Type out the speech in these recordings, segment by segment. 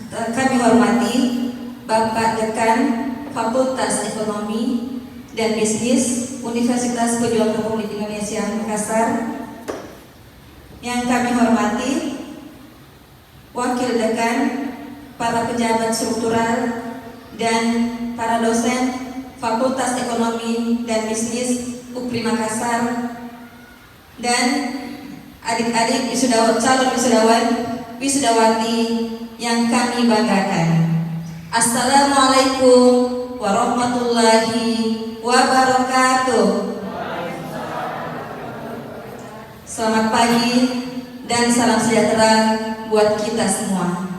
Kami hormati Bapak Dekan Fakultas Ekonomi dan Bisnis Universitas Pejuang Republik Indonesia Makassar. Yang kami hormati Wakil Dekan, para pejabat struktural, dan para dosen Fakultas Ekonomi dan Bisnis UPRI Makassar, dan adik-adik calon wisudawan wisudawati yang kami banggakan. Assalamualaikum warahmatullahi wabarakatuh. Selamat pagi dan salam sejahtera buat kita semua.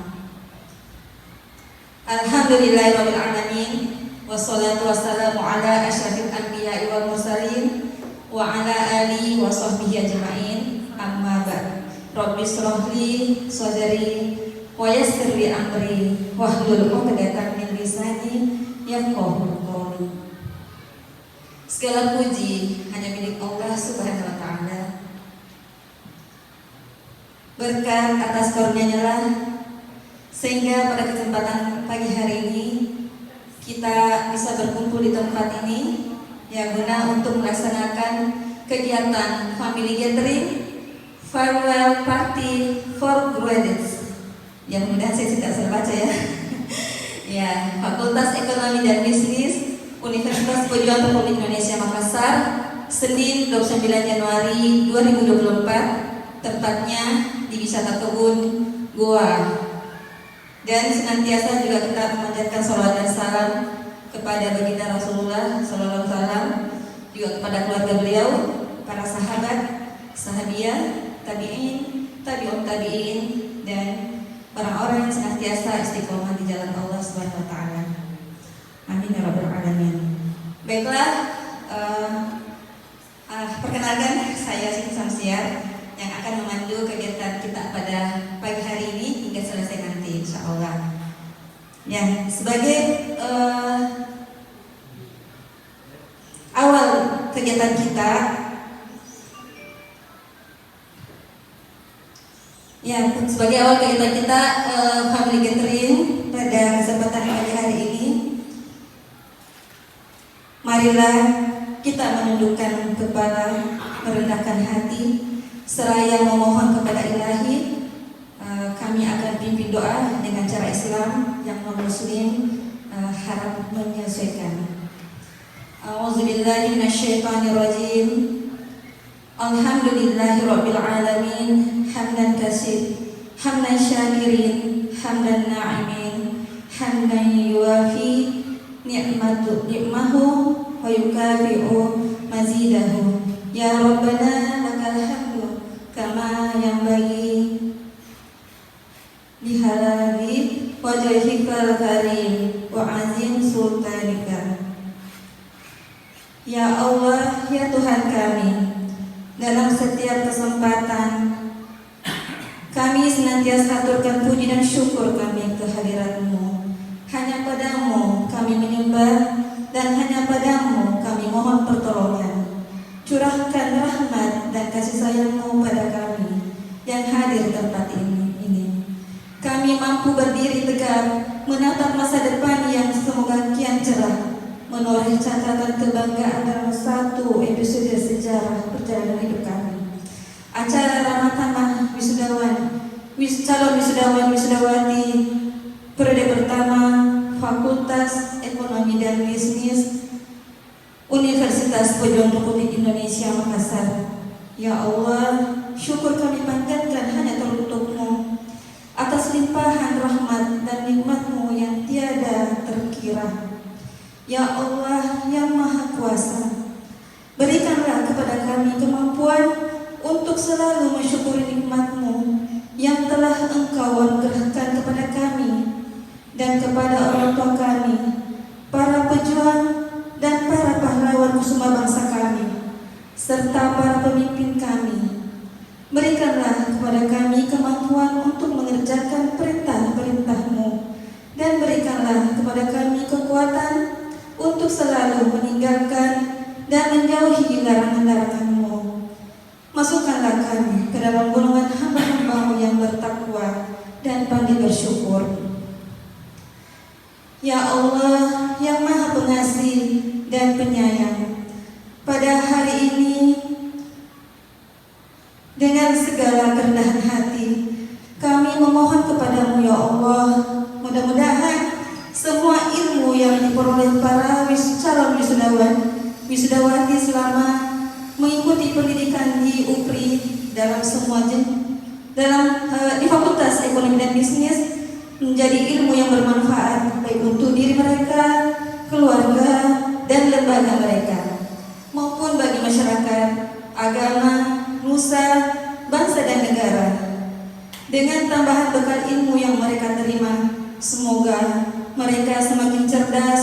Alhamdulillahirrahmanirrahim. Wassalatu wassalamu ala asyrafil anbiya'i wal mursalin wa ala alihi wa sahbihi ajma'in. Amma ba'd. Rabbi shrah li sadri wa yassir li amri wahlul 'uqdatam min lisani yafqahu qawli. Segala puji hanya milik Allah Subhanahu wa taala. Berkat atas karunia-Nya lah sehingga pada kesempatan pagi hari ini kita bisa berkumpul di tempat ini yang guna untuk melaksanakan kegiatan family gathering farewell party for graduates. Yang mudah saya tidak bisa baca ya. Ya, Fakultas Ekonomi dan Bisnis Universitas Pejuang Republik Indonesia Makassar, Senin 29 Januari 2024, tepatnya di Wisata Kebun Goa. Dan senantiasa juga kita memanjatkan salawat dan salam kepada baginda Rasulullah Sallallahu Alaihi Wasallam, juga kepada keluarga beliau, para sahabat, sahabiah, tabi'in, tabi'un tabi'in, dan orang-orang yang senantiasa istiqomah di jalan Allah Subhanahu Wa Taala. Amin ya rabbal alamin. Baiklah, perkenalkan saya Siti Samsiar yang akan memandu kegiatan kita pada pagi hari ini hingga selesai nanti insyaallah. Ya, sebagai awal kegiatan kita, family gathering pada kesempatan pagi hari ini, marilah kita menundukkan kepala, merendahkan hati, seraya memohon kepada Ilahi. Kami akan pimpin doa dengan cara Islam yang non-muslim harap menyesuaikan. A'udzubillahi minasyaitonirrajim. Alhamdulillahirabbil alamin, hamdan katsir, hamdan syakirin, hamdan na'imin, hamdan yuwafi ni'mahu wa yukafi'u mazidahu. Ya Rabbana lakal hamdu kama yanbaghi bihalali wajhikal karim wa azim sultanika. Ya Allah, ya Tuhan kami, dalam setiap kesempatan kami senantiasa haturkan puji dan syukur kami ke hadirat-Mu. Hanya Padamu kami menyembah dan hanya Padamu kami mohon pertolongan. Curahkan rahmat dan kasih sayang-Mu pada kami yang hadir di tempat ini. Kami mampu berdiri tegak menatap masa depan yang semoga kian cerah, menoreh catatan kebanggaan dalam satu episode sejarah perjalanan hidup kami. Acara ramah tamah calon wisudawan wisudawati periode pertama Fakultas Ekonomi dan Bisnis Universitas Pejuang Republik Indonesia Makassar. Ya Allah, syukur kami panjatkan hanya untuk-Mu atas limpahan rahmat dan nikmat-Mu yang tiada terkira. Ya Allah yang Maha Kuasa, berikanlah kepada kami kemampuan untuk selalu mensyukuri nikmat-Mu yang telah Engkau anugerahkan kepada kami dan kepada orang tua kami, para pejuang dan para pahlawan kusuma bangsa kami, serta para pemimpin kami. Berikanlah kepada kami kemampuan untuk mengerjakan perintah-perintah-Mu, dan berikanlah kepada kami kekuatan untuk selalu meninggalkan dan menjauhi larangan-larangan-Mu. Masukkanlah kami ke dalam golongan hamba-hamba-Mu yang bertakwa dan pandai bersyukur. Ya Allah yang Maha Pengasih dan Penyayang, pada hari ini dengan segala kerendahan hati kami memohon kepadamu ya Allah, mudah-mudahan semua ilmu yang diperoleh para calon wisudawati selama mengikuti pendidikan di UPRI dalam di Fakultas Ekonomi dan Bisnis menjadi ilmu yang bermanfaat baik untuk diri mereka, keluarga, dan lembaga mereka maupun bagi masyarakat, agama, nusa, bangsa dan negara. Dengan tambahan bekal ilmu yang mereka terima, semoga mereka semakin cerdas,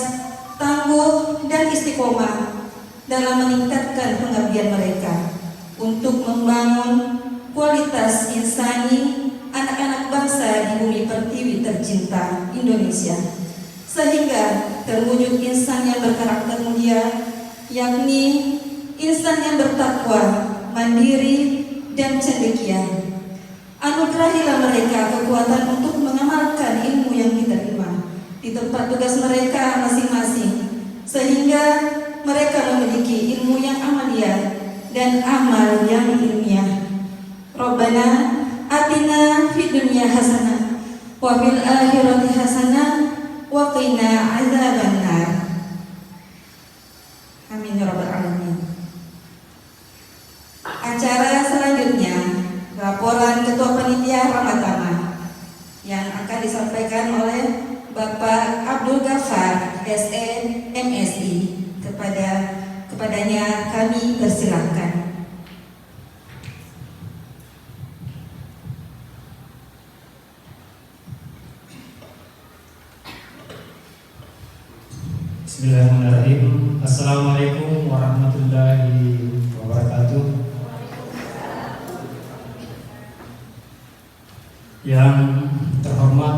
tangguh, dan istiqomah dalam meningkatkan pengabdian mereka untuk membangun kualitas insani anak-anak bangsa di bumi pertiwi tercinta Indonesia, sehingga terwujud insan yang berkarakter mulia, yakni insan yang bertakwa, mandiri, dan cendekia. Anugerahilah mereka kekuatan untuk mengamalkan ilmu yang diterima di tempat tugas mereka masing-masing, sehingga mereka memiliki ilmu yang amalia dan amal yang ilmiah. Rabbana atina fid dunya hasanah wa fil akhirati hasanah wa qina adzabannar. Amin ya rabbal alamin. Acara selanjutnya laporan Ketua Panitia Ramadana yang akan disampaikan oleh Bapak Abdul Ghaffar SE MSI. Kepadanya kami persilahkan. Bismillahirrahmanirrahim. Assalamualaikum warahmatullahi wabarakatuh. Yang terhormat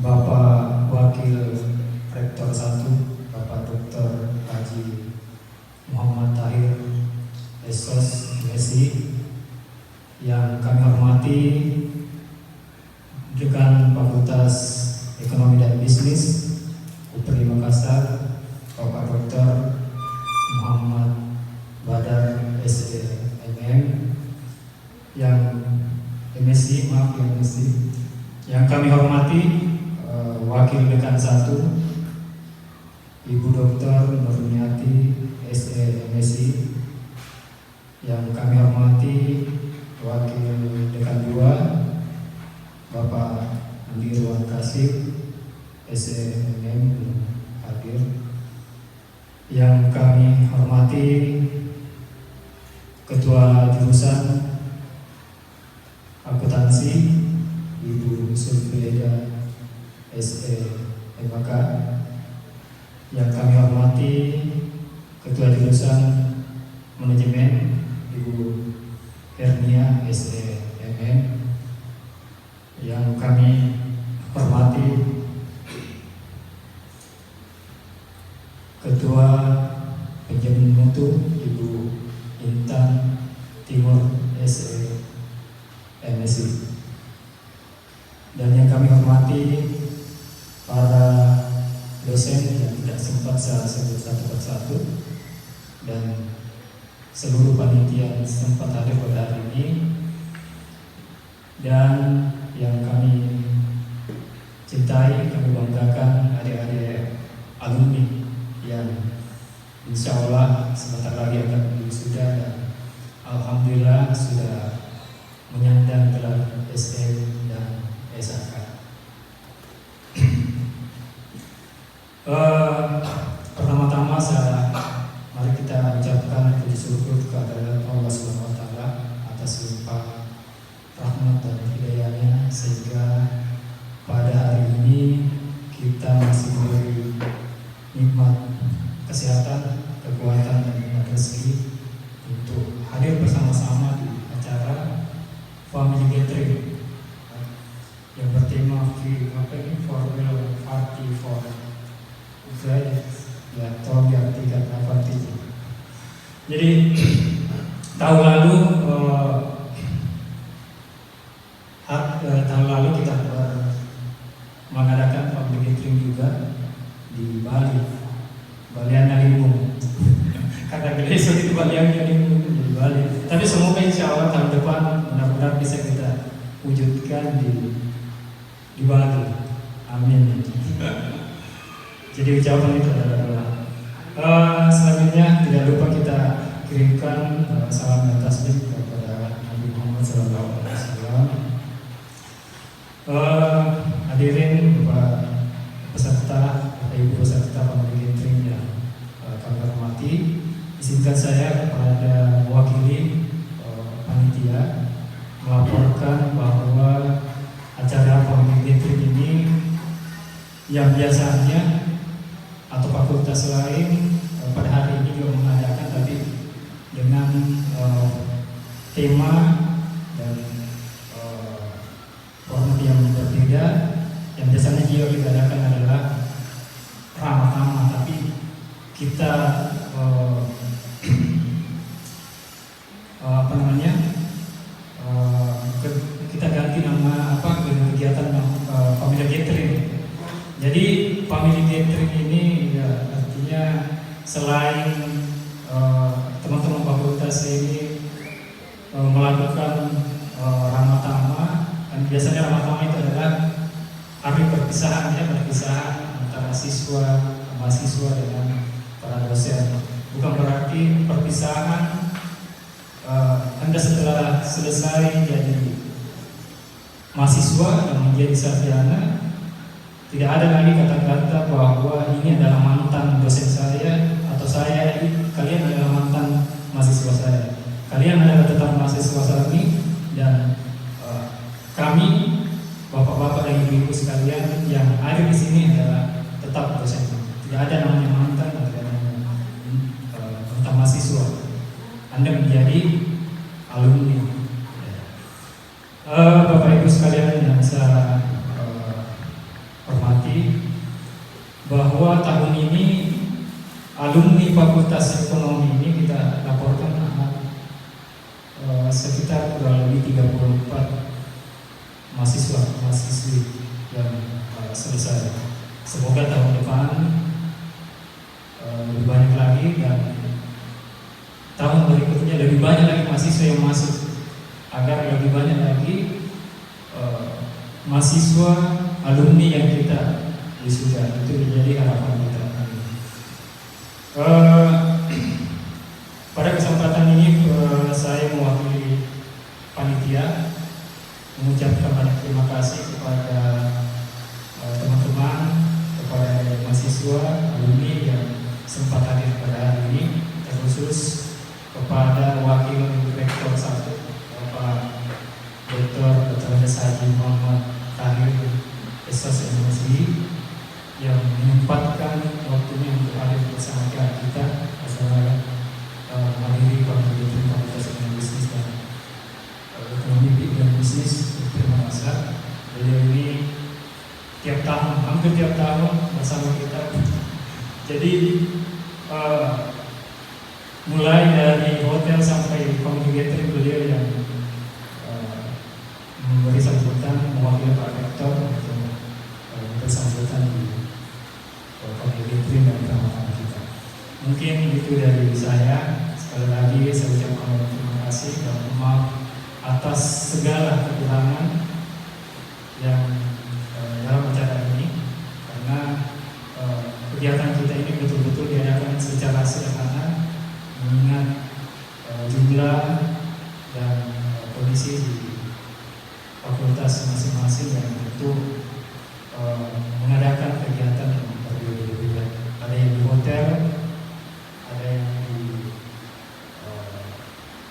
Bapak Wakil Rektor 1 Bapak Dr. Haji Muhammad Tahir Esos Messi, yang kami hormati Dekan Fakultas Ekonomi dan Bisnis UPRI Makassar Bapak Dr. Muhammad Badar SEMM, yang MSc, yang kami hormati Wakil Dekan 1 Ibu Dr. Nurniati SEMSI, yang kami hormati Wakil Dekan 2 Bapak Andi Ruan Kasih SEMM hadir, yang kami hormati Ketua Jurusan Akuntansi Ibu Sulfieda SEMK, yang kami hormati Ketua Jurusan Manajemen Ibu Hernia SEMM, yang kami hormati Ketua Penjamin Mutu Ibu Intan Timur SEMSI, dan yang kami hormati para dosen yang tidak sempat saya sebut satu persatu, dan seluruh panitia yang sempat hadir pada hari ini, dan yang kami cintai, kami banggakan adik-adik alumni yang insya Allah sebentar lagi akan wisuda dan alhamdulillah sudah menyandang gelar SM dan SHK. Pertama-tama mari kita ucapkan puji syukur kepada Allah Subhanahu wa taala atas limpah rahmat dan hidayahnya, sehingga pada hari ini kita masih diberi nikmat kesehatan, kekuatan, dan nikmat rezeki untuk hadir bersama-sama di acara Family Gathering yang bertema Farewell Party for Ukraine, ya tolong diartikan apa artinya. Jadi tahun lalu kita mengadakan Family Gathering juga di Bali, Balian Nalimu. Kata Gleso itu Balian Nalimu di Bali. Tapi semoga insya Allah tahun depan benar-benar bisa kita wujudkan di Bali. Amin. Jadi ucapan itu adalah doa. Selanjutnya tidak lupa kita kirimkan salam dan tasbih kepada Nabi Muhammad SAW. Hadirin Bapak peserta, Bapak Ibu peserta pembagian gathering yang kami hormati, izinkan saya kepada mewakili panitia melaporkan bahwa acara pembagian gathering ini yang biasanya atau fakultas lain pada hari ini juga mengadakan, tapi dengan tema dan format yang berbeda. Yang biasanya juga kita adakan adalah ramah-ramah, tapi kita kita ganti nama dengan kegiatan family gathering. Jadi family gathering ini ya artinya selain teman-teman fakultas ini melakukan ramah tamah, dan biasanya ramah tamah itu adalah hari perpisahan antara mahasiswa dengan para dosen. Bukan berarti perpisahan Anda setelah selesai jadi mahasiswa dan menjadi sarjana, tidak ada lagi kata-kata bahwa ini adalah mantan dosen saya atau kalian adalah mantan mahasiswa saya. Kalian adalah tetap mahasiswa kami, dan kami bapak-bapak dan ibu-ibu sekalian yang ada di sini adalah tetap dosen. Tidak ada namanya mantan atau mantan mahasiswa. Anda menjadi alumni. Bapak Ibu sekalian yang saya hormati, bahwa tahun ini alumni Fakultas Ekonomi ini kita laporkan sekitar kurang lebih 34 mahasiswi yang selesai. Semoga tahun depan lebih banyak lagi, dan tahun berikutnya lebih banyak lagi mahasiswa yang masuk, agar lebih banyak lagi mahasiswa alumni yang kita wisuda. Itu menjadi harapan kita. Pada kesempatan ini saya mewakili panitia mengucapkan banyak terima kasih kepada teman-teman, kepada mahasiswa alumni yang sempat hadir pada hari ini, terkhusus kepada Wakil Rektor 1 Bapak Dr. Haji Muhammad Tahir SSMSI yang menyempatkan waktunya untuk hadir bersama kita acara menghadiri pembagian Fakultas Ekonomi Bisnis dan Ekonomi dan Bisnis. Terima kasih. Beliau ini hampir tiap tahun bersama kita. Jadi mulai dari hotel sampai family gathering, beliau yang memberi sambutan mewakili Pak Rektor untuk bersambutan di family gathering dan bersama kita. Mungkin itu dari saya. Sekali lagi saya ucapkan terima kasih dan maaf atas segala kekurangan yang dalam acara ini, karena kegiatan kita ini betul-betul diadakan secara sederhana mengingat jumlah dan kondisi di fakultas masing-masing yang tentu mengadakan kegiatan yang berbeda-beda. Ada yang di hotel, ada yang di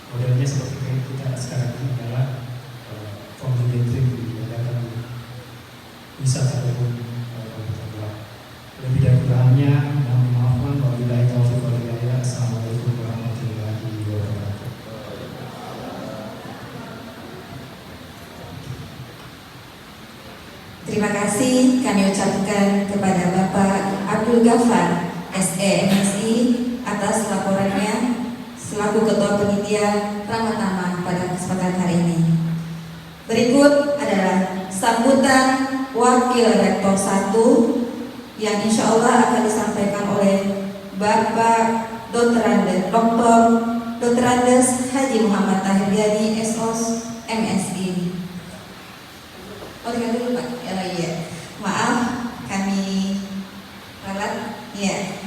modelnya seperti kita sekarang ini adalah family gathering diadakan di wisata kebun Kabupaten. Lebih dari kurangnya, mohon maafkan. Wabillahi taufiq wal hidayah. Assalamualaikum warahmatullahi wabarakatuh. Terima kasih kami ucapkan kepada Bapak Abdul Ghaffar SEMSI atas laporannya selaku Ketua Panitia Ramah Tamah pada kesempatan hari ini. Berikut adalah sambutan Wakil Rektor 1 yang insya Allah akan disampaikan oleh Bapak Dr. Andes Haji Muhammad Tahir Gani, SOS MSI. Oh, dengar dulu Pak. Iya. Maaf, kami ralat. Ya.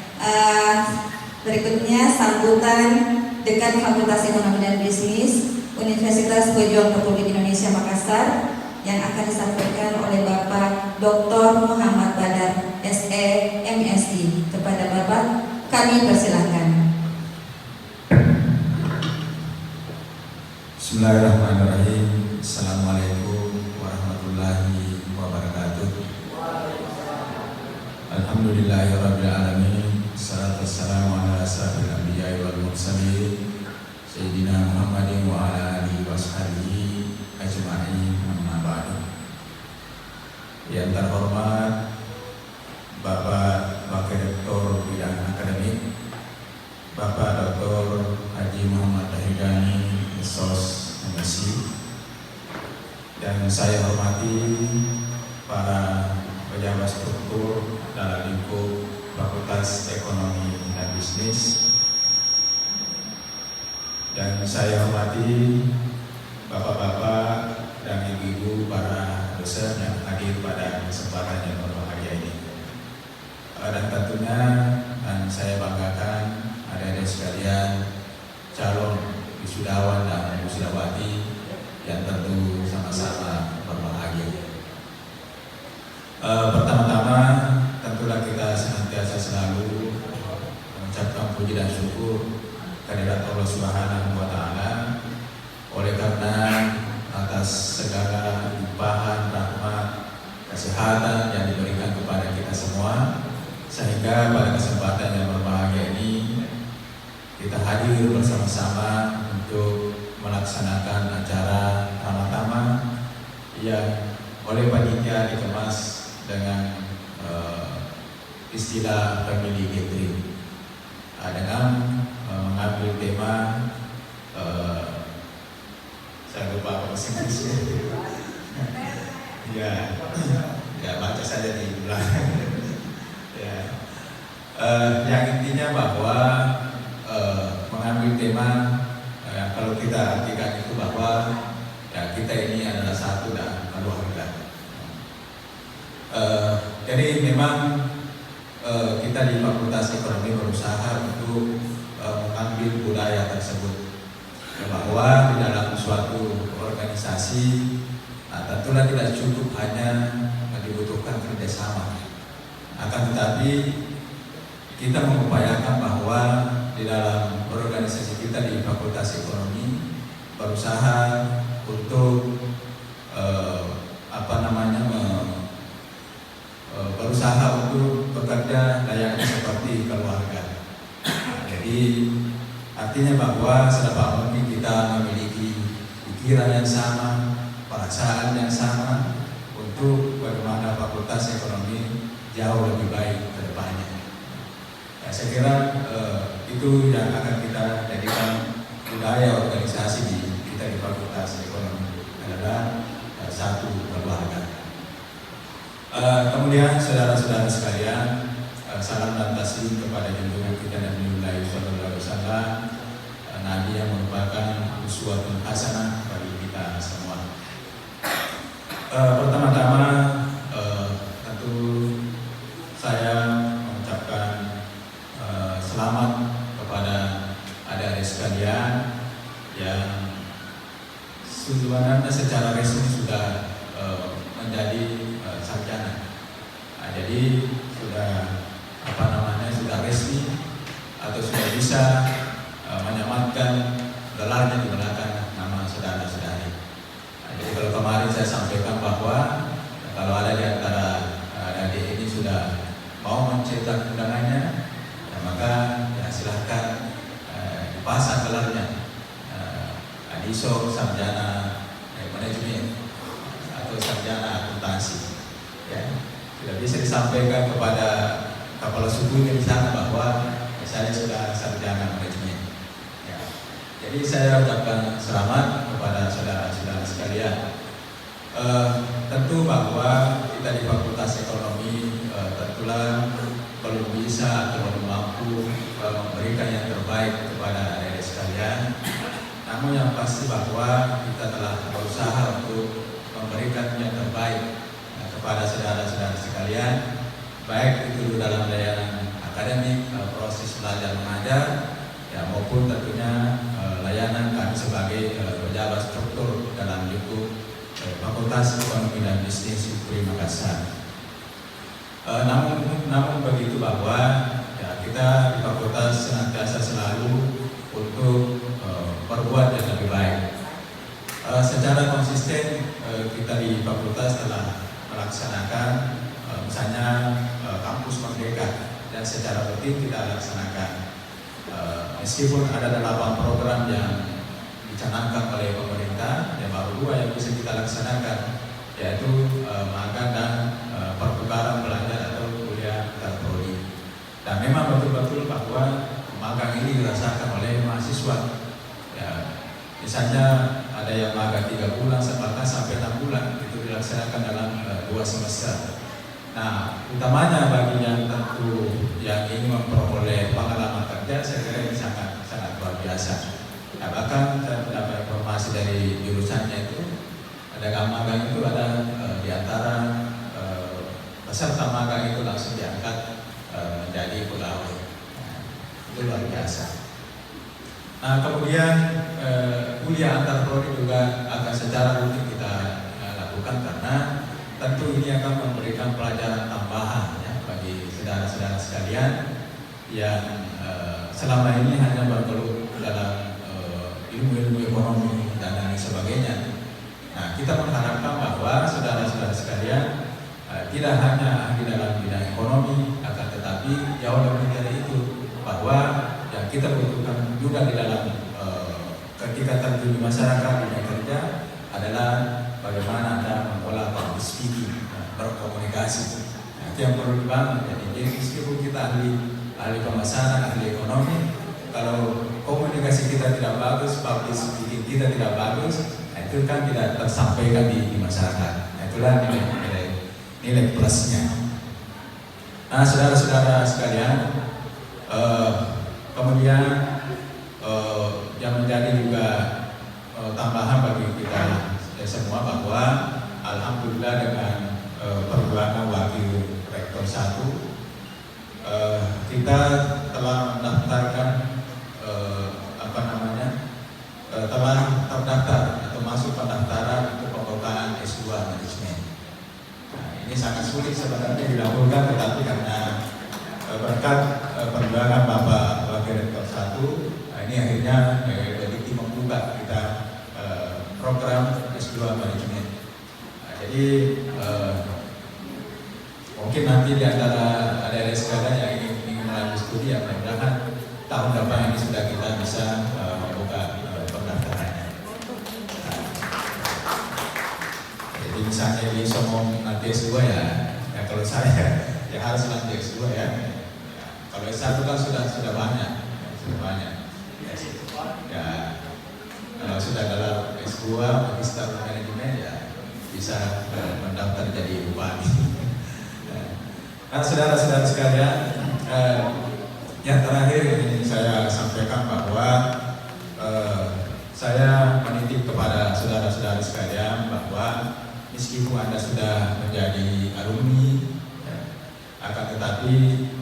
Berikutnya sambutan Dekan Fakultas Ekonomi dan Bisnis Universitas Pejuang Republik Indonesia Makassar yang akan disampaikan oleh Bapak Dr. Muhammad Badar, SE, MSI. Kepada Bapak, kami persilahkan. Bismillahirrahmanirrahim. Assalamualaikum warahmatullahi wabarakatuh. Alhamdulillahirabbil alamin. Wassalatu wassalamu ala asyrafil anbiya'i wal mursalin sayyidina Muhammadin wa ala alihi washabihi ajma'in, amma ba'du. Yang terhormat Bapak Wakil Rektor Bidang Akademik Bapak Dr. Haji Muhammad Tahir Gani, SOS MSI, dan saya hormati para pejabat struktur dalam lingkup Fakultas Ekonomi dan Bisnis, dan saya hormati bapak-bapak dan ibu-ibu para dosen yang hadir pada kesempatan yang berbahagia ini. Dan tentunya saya banggakan adik-adik sekalian, calon wisudawan dan wisudawati yang tentu sama-sama berbahagia. Pertama-tama tentulah kita senantiasa selalu mengucapkan puji dan syukur kehadirat Allah Subhanahu wa Ta'ala, oleh karena atas segala limpahan rahmat kesehatan yang diberikan kepada kita semua, sehingga pada kesempatan yang berbahagia ini kita hadir bersama-sama untuk melaksanakan acara Ramadan yang oleh panitia dikemas dengan istilah family gathering, dengan mengambil tema saya lupa apa bahasa Inggrisnya. Ya baca saja di belakang. Ya. Yang intinya bahwa mengambil tema kalau kita artikan itu bahwa ya kita ini adalah satu dan keluarga. Jadi memang kita di Fakultas Ekonomi berusaha untuk mengambil budaya tersebut, bahwa di dalam suatu organisasi tentulah tidak cukup hanya dibutuhkan kerjasama, akan tetapi kita mengupayakan bahwa di dalam organisasi kita di Fakultas Ekonomi berusaha untuk berusaha untuk bekerja layaknya seperti keluarga. Jadi artinya bahwa selama mungkin kita memiliki pikiran yang sama, perasaan yang sama untuk bagaimana Fakultas Ekonomi jauh lebih baik ke depannya. Saya kira itu yang akan kita jadikan budaya organisasi kita di Fakultas Ekonomi adalah satu keluarga. Kemudian saudara-saudara sekalian, salam dan taslim kepada junjungan kita Nabi Sallallahu Alaihi Wasallam, Nabi yang merupakan uswatun hasanah bagi kita semua. Pertama-tama tentu saya mengucapkan selamat kepada adik-adik sekalian yang sebenarnya secara resmi sudah menjadi sarjana. Jadi sudah sudah resmi atau sudah bisa menyamatkan gelarnya di belakang nama saudara-saudari. Jadi kalau kemarin saya sampaikan bahwa kalau ada di antara adik ini sudah mau mencetak undangannya, maka ya silahkan dipasang gelarnya, Adiso sarjana manajemen atau sarjana akuntansi. Ya, sudah bisa disampaikan kepada kepala sukunya di sana bahwa saya sudah sarjana manajemen. Ya. Jadi saya ucapkan selamat kepada saudara-saudara sekalian. Tentu bahwa kita di Fakultas Ekonomi tentulah kebetulan belum bisa atau belum mampu memberikan yang terbaik kepada adik-adik sekalian. Namun yang pasti bahwa kita telah berusaha untuk memberikan yang terbaik kepada saudara-saudara sekalian, baik itu dalam layanan akademik, proses belajar mengajar, ya, maupun tentunya layanan kami sebagai pejabat struktur dalam lingkup Fakultas Ekonomi dan Bisnis UPRI Makassar. Namun begitu bahwa ya, kita di fakultas senantiasa selalu untuk berbuat yang lebih baik. Secara konsisten kita di fakultas telah melaksanakan misalnya kampus merdeka, dan secara rutin kita laksanakan. Meskipun ada 8 program yang dicanangkan oleh pemerintah, yang baru 2 yang bisa kita laksanakan, yaitu magang dan pertukaran belajar atau kuliah antar-prodi. Dan memang betul-betul bahwa magang ini dirasakan oleh mahasiswa. Ya, misalnya ada yang magang 3 bulan, bahkan sampai 6 bulan, itu dilaksanakan dalam 2 semester. Nah, utamanya bagi yang tentu yang ingin memperoleh pengalaman kerja, saya kira ini sangat luar biasa. Nah, bahkan saya mendapat informasi dari jurusannya itu, ada magang itu ada di antara peserta magang itu langsung diangkat menjadi pegawai. Nah, itu luar biasa. Nah, kemudian kuliah antar prodi juga akan secara rutin kita lakukan, karena tentu ini akan memberikan pelajaran tambahan ya, bagi saudara-saudara sekalian yang selama ini hanya bergelut dalam ilmu-ilmu ekonomi dan lain sebagainya. Nah, kita mengharapkan bahwa saudara-saudara sekalian tidak hanya ahli dalam bidang ekonomi, akan tetapi jauh lebih dari itu, bahwa yang kita butuhkan juga di dalam ketika terjun di masyarakat dunia kerja adalah bagaimana Anda mengolah public speaking, berkomunikasi. Nah, itu yang perlu dibangun. Jadi meskipun kita ahli pemasaran, ahli ekonomi, kalau komunikasi kita tidak bagus, public speaking kita tidak bagus, itu kan tidak tersampaikan di masyarakat. Nah, itulah nilai plusnya. Nah, saudara-saudara sekalian, kemudian yang menjadi juga tambahan bagi kita semua bahwa alhamdulillah dengan perjuangan wakil rektor 1, kita telah mendaftarkan telah terdaftar atau masuk pendaftaran untuk pembukaan S2 manajemen. Nah, ini sangat sulit sebenarnya dilakukan, tetapi karena berkat perjuangan Bapak Wakil Rektor 1, nah ini akhirnya Dikti membuka kita program S2 manajemen. Nah, jadi mungkin nanti di antara adik-adik sekalian yang ingin melanjut studi, ya mudah-mudahan tahun depan ini sudah kita bisa membuka pendaftarannya. Jadi misalnya di Somong nanti S2 ya kalau saya ya harus lanjut S2 ya. Kalau S1 kan sudah banyak. Ya, kalau sudah dalam S2 magister manajemen ya bisa mendaftar jadi bupati. Nah, saudara-saudara sekalian, yang terakhir ini saya sampaikan bahwa saya menitip kepada saudara-saudara sekalian bahwa meskipun Anda sudah menjadi alumni, ya, akan tetapi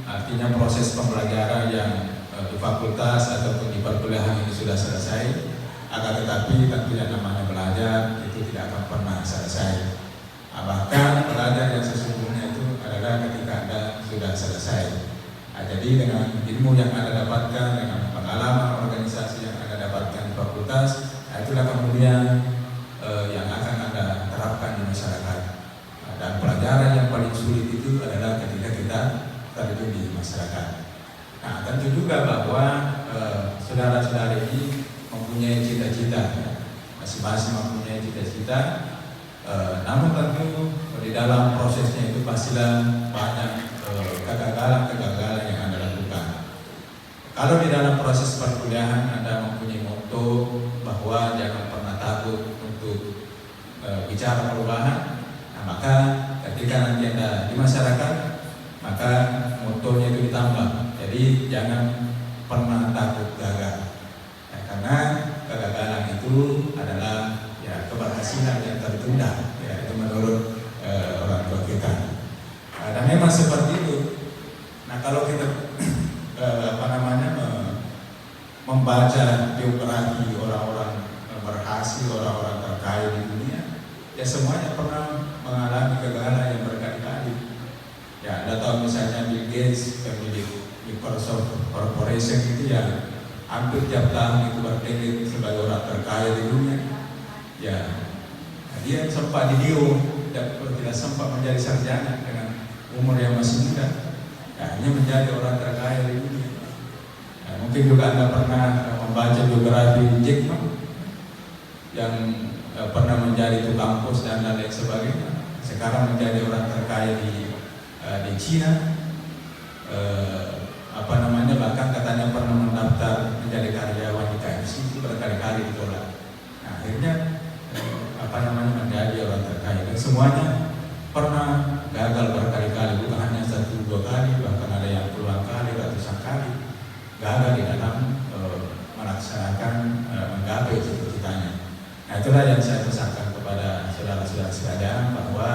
artinya proses pembelajaran yang di fakultas ataupun di perkuliahan ini sudah selesai, akan tetapi tentu yang namanya belajar itu tidak akan pernah selesai. Bahkan belajar yang sesungguhnya itu adalah ketika Anda sudah selesai. Nah, jadi dengan ilmu yang Anda dapatkan, dengan pengalaman organisasi yang Anda dapatkan di fakultas, nah itulah kemudian yang akan Anda terapkan di masyarakat. Nah, dan pelajaran yang paling sulit itu adalah ketika kita terjun di masyarakat. Nah, tentu juga bahwa saudara-saudara ini mempunyai cita-cita, masing-masing mempunyai cita-cita. Namun tentu di dalam prosesnya itu pastilah banyak kegagalan-kegagalan yang Anda lakukan. Kalau di dalam proses perkuliahan Anda mempunyai motto bahwa jangan pernah takut untuk bicara perubahan, nah, maka ketika nanti Anda di masyarakat, maka Jadi jangan pernah takut gagal. Ya, karena kegagalan itu adalah ya keberhasilan yang tertunda. Ya, itu menurut orang tua kita. Dan memang seperti itu. Nah, kalau kita membaca biografi orang-orang berhasil, orang-orang terkaya di dunia, ya semuanya pernah mengalami kegagalan yang berkali-kali. Ya, Anda tahu misalnya Bill Gates, pemilik Microsoft Corporation itu ya hampir tiap tahun itu berdiri sebagai orang terkaya di dunia. Ya, dia sempat didiu dan tidak sempat menjadi sarjana dengan umur yang masih muda. Ya, hanya menjadi orang terkaya di dunia. Ya, mungkin juga Anda pernah membaca biografi Jack Ma yang pernah menjadi tukang pos dan lain sebagainya. Sekarang menjadi orang terkaya di Cina. Bahkan katanya pernah mendaftar menjadi karyawan di KFC, itu berkali-kali ditolak. Nah, akhirnya menjadi orang terkaya. Dan semuanya pernah gagal berkali-kali, bukan hanya 1-2 kali, bahkan ada yang puluhan kali, ratusan kali gagal di dalam melaksanakan menggapai cita-citanya. Nah, itulah yang saya pesankan kepada saudara-saudara sekalian, bahwa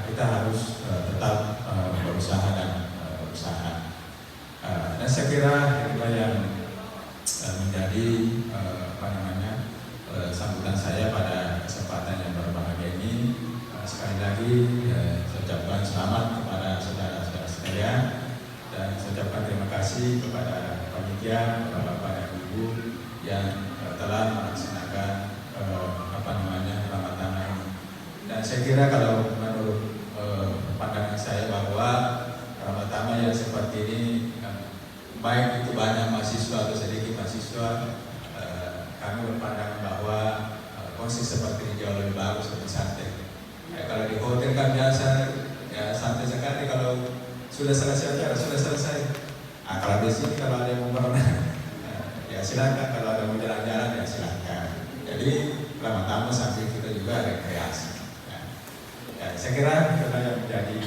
kita harus tetap berusaha dan berusaha. Dan saya kira itulah yang menjadi sambutan saya pada kesempatan yang berbahagia ini. Sekali lagi saya ucapkan selamat kepada saudara-saudara sekalian, dan saya ucapkan terima kasih kepada panitia, bapak-bapak dan ibu yang telah melaksanakan Ramadan ini. Dan saya kira kalau menurut pandangan saya, bahwa Ramadan yang seperti ini, baik itu banyak mahasiswa atau sedikit mahasiswa, kami berpandangan bahwa konsep seperti ini jauh lebih bagus, lebih santai. Kalau di hotel kan biasa ya santai sekali, kalau sudah selesai acara sudah selesai. Nah, kalau di sini kalau ada yang mau berenang ya silakan, kalau ada yang mau jalan-jalan ya silakan. Jadi lama-lama sambil kita juga rekreasi. Ya, saya kira itulah yang menjadi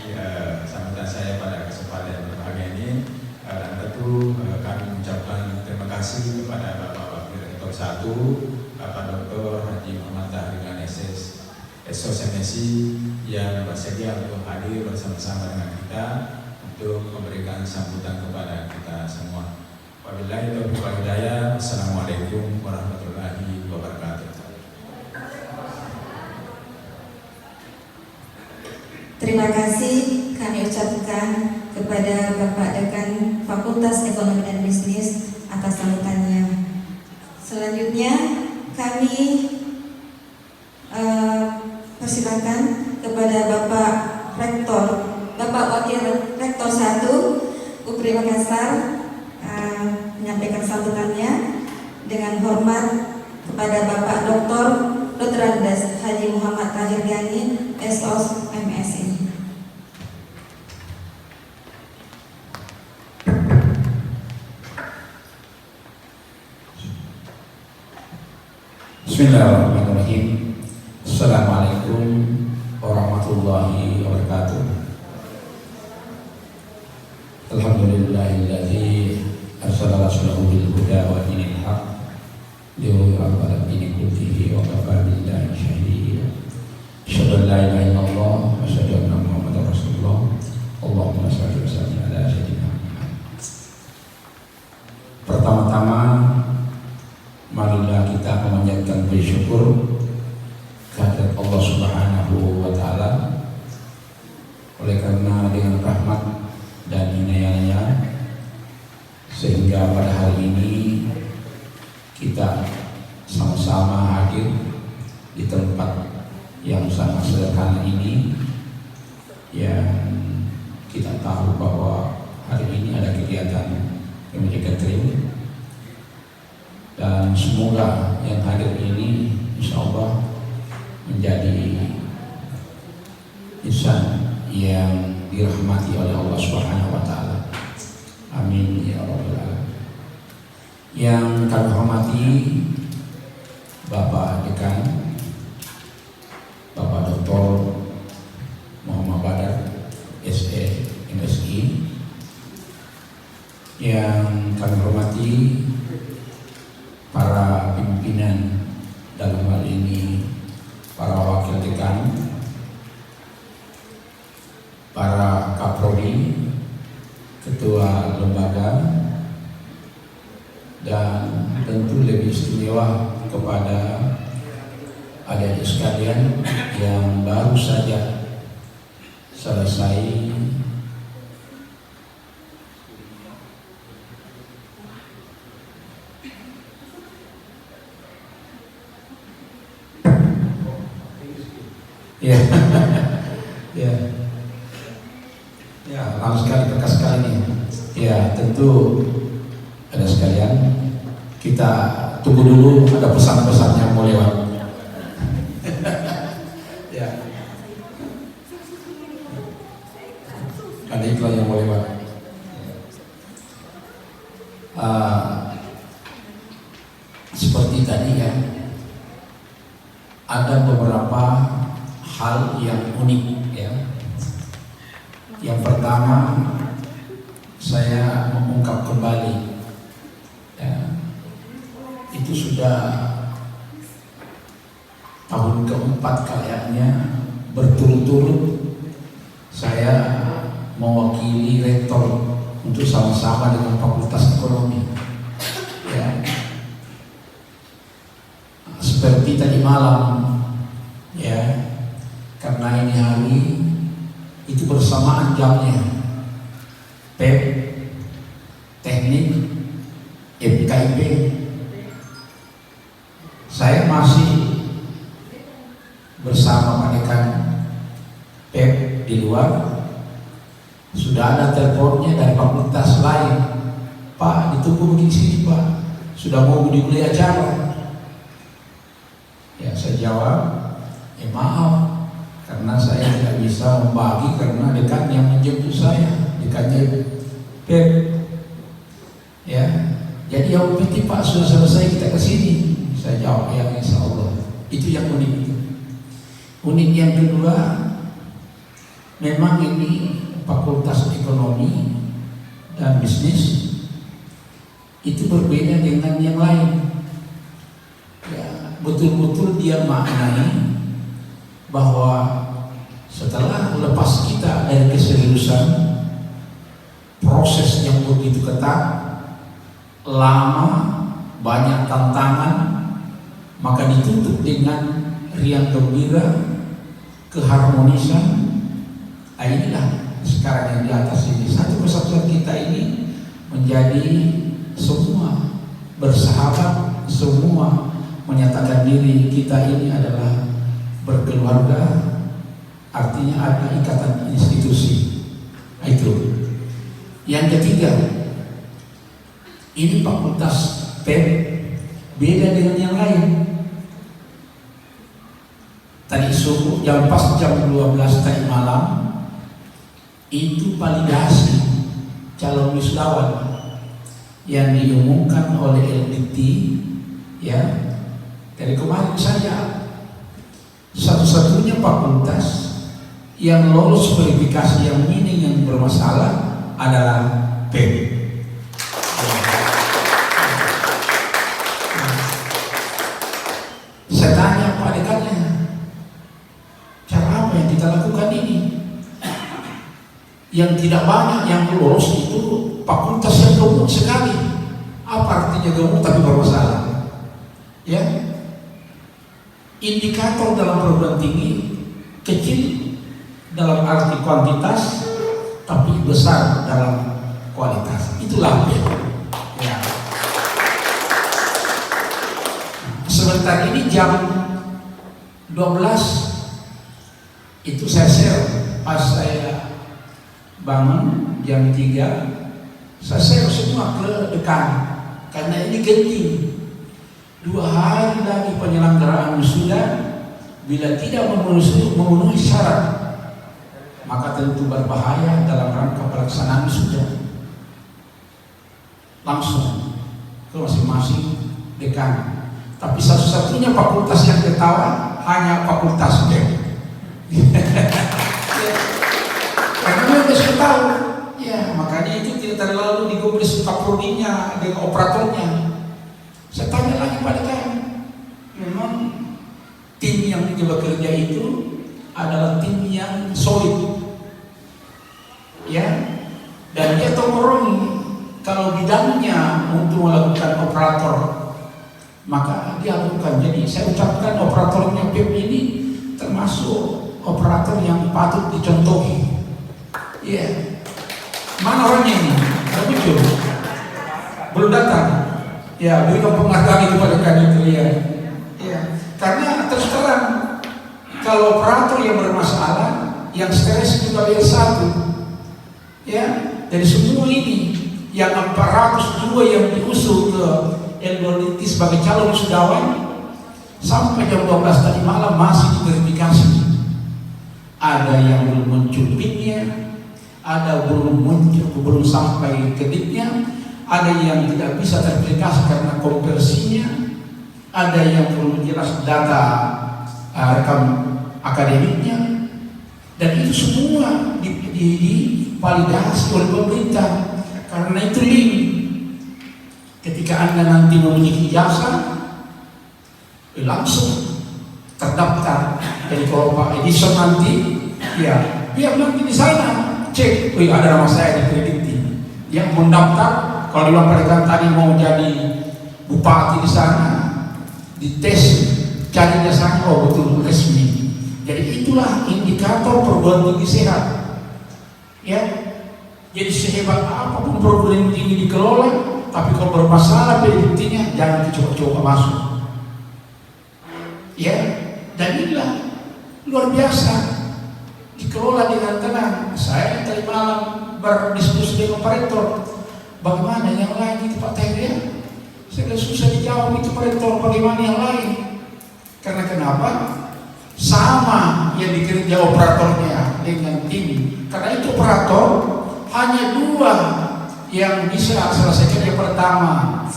sambutan saya pada kesempatan yang berbahagia ini. Dan tentu kami mengucapkan terima kasih kepada Bapak Direktur 1, Bapak Dr. Haji Muhammad Tahir SS SOSMSI yang bersedia untuk hadir bersama-sama dengan kita untuk memberikan sambutan kepada kita semua. Wabillahi taufiq wal hidayah. Assalamualaikum warahmatullahi wabarakatuh. Terima kasih kami ucapkan kepada Bapak Dekan Fakultas Ekonomi dan Bisnis atas sambutannya. Selanjutnya kami persilakan kepada Bapak Rektor, Bapak Wakil Rektor 1 UPRI Makassar menyampaikan sambutannya. Dengan hormat kepada Bapak Dr. Andes Haji Muhammad Tahir Gani SOS MSI. Bismillahirrahmanirrahim. Assalamualaikum warahmatullahi wabarakatuh. Alhamdulillahilladzi arsala rasulahu bil huda wa dinil haq liyudhhirahu 'ala dini kullihi wa kafa billahi shahida. Asyhadu an la ilaha illallah wa asyhadu anna Muhammadar Rasulullah. Allahumma shalli wa sallim ala sayyidina Muhammad. Pertama-tama marilah kita memanjatkan bersyukur kehadirat Allah Subhanahu wa taala, oleh karena dengan rahmat dan inayahnya sehingga pada hari ini kita sama-sama hadir di tempat yang sangat sederhana ini, yang kita tahu bahwa hari ini ada kegiatan family gathering. Dan semoga yang hadir ini insya Allah menjadi insan yang dirahmati oleh Allah Subhanahu wa taala. Amin ya rabbal alamin. Yang kami hormati Bapak Dekan, Bapak Dr. Muhammad Badar SE MSI, yang kami hormati para pimpinan, dalam hal ini para wakil dekan, para kaprodi, ketua lembaga, dan tentu lebih istimewa kepada adik-adik sekalian yang baru saja selesai ya, lama sekali, berkas sekali nih. Ya, tentu ada sekalian, kita tunggu dulu, ada pesan-pesan yang mau lewat. Ya, ada iklan yang mau lewat. Seperti tadi ya, ada beberapa hal yang unik ya. Yang pertama, saya mengungkap kembali ya, itu sudah tahun keempat kayaknya berturut-turut saya mewakili rektor untuk sama-sama dengan Fakultas Ekonomi ya. Seperti tadi malam ya, karena ini hari itu bersamaan jamnya PEP, teknik, FKIP. Saya masih bersama Pak Dekan PEP di luar. Sudah ada teleponnya dari fakultas lain, Pak ditunggu begini sini Pak, sudah mau dimulai acara. Ya saya jawab, maaf, karena saya tidak bisa membagi karena dekan yang menjemput saya, dekannya PEP ya. Jadi yang penting Pak sudah selesai kita kesini. Saya jawab ya insya Allah. Itu yang unik itu. Unik yang kedua, memang ini Fakultas Ekonomi dan Bisnis itu berbeda dengan yang lain ya. Betul-betul dia maknai bahwa setelah lepas kita dari keseriusan proses yang begitu ketat, lama, banyak tantangan, maka ditutup dengan riang gembira, keharmonisan. Inilah sekarang yang di atas ini, satu persatuan kita ini menjadi semua bersahabat, semua menyatakan diri kita ini adalah berkeluarga, artinya ada ikatan institusi. Itu. Yang ketiga, ini fakultas PEP beda dengan yang lain. Tadi subuh jam 12 tadi malam itu validasi calon wisudawan yang diumumkan oleh LDT ya. Dari kemarin saja satu-satunya fakultas yang lolos verifikasi yang minim yang bermasalah adalah PEP. Saya tanya Pak Dekannya, cara apa yang kita lakukan ini? Yang tidak banyak yang lolos itu fakultas yang gemuk sekali. Apa artinya gemuk tapi bermasalah? Ya, indikator dalam perguruan tinggi kecil dalam arti kuantitas, tapi besar dalam kualitas. Itulah PEP. Ya. Sebentar ini jam 12 itu saya share pas saya bangun jam 3, saya share semua ke dekan karena ini genting. 2 hari lagi penyelenggaraan wisuda, bila tidak memenuhi syarat maka tentu berbahaya dalam rangka pelaksanaan wisuda. Langsung ke masing-masing dekan. Tapi satu-satunya fakultas yang ketawa hanya fakultas PEP. Karena mereka sudah tahu, ya makanya itu tidak kita lalu digubris kaprodinya dengan operatornya. Saya tanya lagi pada kalian, memang tim yang bekerja itu adalah tim yang solid, ya, dan dia tolong kalau bidangnya untuk melakukan operator, maka dia lakukan. Jadi saya ucapkan operatornya PEP ini termasuk operator yang patut dicontohi. Ya, mana orangnya ini? Tidak muncul, belum datang. Ya, berikan penghargaan kepada kami itu ya. Ya, karena terus terang kalau operator yang bermasalah, yang stres juga biar satu. Ya, dari semua ini yang 402 yang diusul ke Elboriti sebagai calon wisudawan sampai jam 12 tadi malam masih diverifikasi. Ada yang belum muncul PIN-nya, ada belum sampai kedipnya, ada yang tidak bisa teraplikasi karena konversinya, ada yang belum jelas data rekam akademiknya, dan itu semua divalidasi oleh pemerintah. Karena itu link, ketika Anda nanti memiliki jasa, langsung terdaftar. Jadi kalau Pak Edison nanti, ya biar nanti di sana cek, ada nama saya di Krediti. Yang mendaftar, kalau dilaporkan tadi mau jadi bupati di sana, dites cari jasanya, oh betul resmi. Jadi itulah indikator perguruan tinggi sehat. Ya, jadi sehebat apapun perguruan tinggi dikelola, tapi kalau bermasalah PDBT-nya jangan dicoba-coba masuk. Ya, dan inilah luar biasa dikelola dengan tenang. Saya tadi malam berdiskusi dengan Pak Rektor, bagaimana yang lain itu Pak Tehria? Saya susah dijawab itu Pak Rektor, bagaimana yang lain? Karena kenapa? Sama yang dikerja operatornya dengan tim. Karena itu operator hanya dua yang bisa selesaikan. Yang pertama,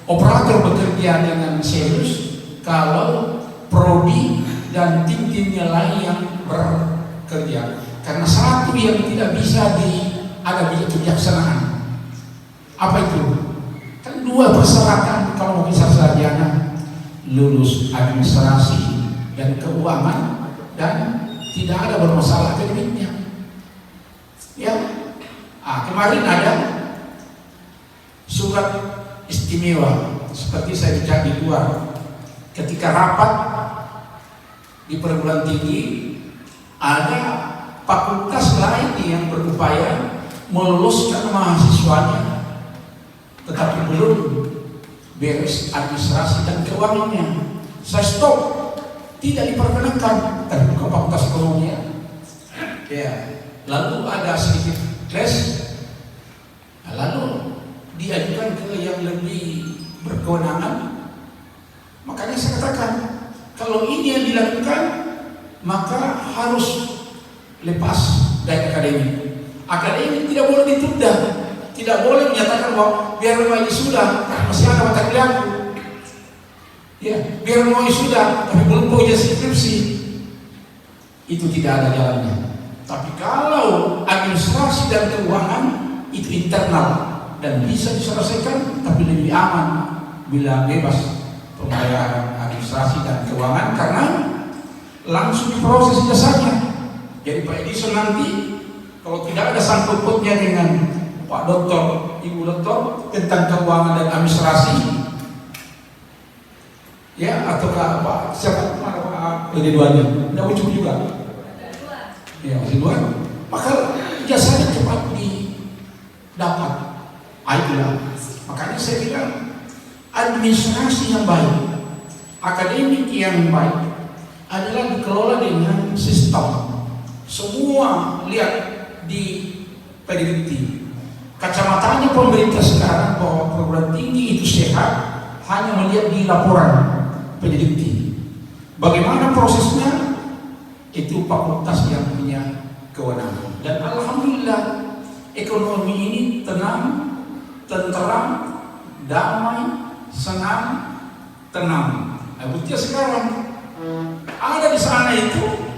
operator bekerja dengan serius kalau prodi dan tim-timnya lain yang bekerja. Karena satu yang tidak bisa ada kebijaksanaan. Apa itu? Kan dua persyaratan kalau mau bisa sarjana, lulus administrasi dan keuangan dan tidak ada bermasalah akademiknya. Ya, kemarin ada surat istimewa seperti saya bicara di luar. Ketika rapat di perguruan tinggi, ada fakultas lain yang berupaya meluluskan mahasiswanya, tetapi belum beres administrasi dan keuangannya. Saya stop, tidak diperkenankan, tapi bukan fakultas ekonomi ya. Ya, lalu ada sedikit clash, lalu diajukan ke yang lebih berkewenangan. Makanya saya katakan, kalau ini yang dilakukan, maka harus lepas dari akademik. Akademik tidak boleh ditunda, tidak boleh menyatakan bahwa biar mau sudah, masih ada mata kuliahku. Ya, biar mau sudah, tapi belum punya skripsi. Itu tidak ada jalannya. Tapi kalau administrasi dan keuangan itu internal dan bisa diselesaikan, tapi lebih aman bila bebas pembayaran administrasi dan keuangan karena langsung diproses jasanya. Jadi Pak Edison nanti kalau tidak ada sangkut pautnya dengan Pak Doktor, Ibu Doktor tentang keuangan dan administrasi, ya atau Pak siapa Pak keduanya, tidak muncul juga. Ya masih dua, maka jasanya cepat didapat. Itulah makanya saya bilang administrasi yang baik, akademik yang baik adalah dikelola dengan sistem. Semua lihat di PDBT. Kacamatanya pemerintah sekarang bahwa perguruan tinggi itu sehat hanya melihat di laporan PDBT. Bagaimana prosesnya? Itu fakultas yang punya kewenangan. Dan alhamdulillah ekonomi ini tenang, tenteram, damai, senang, tenang. Nah, buktinya sekarang ada di sana itu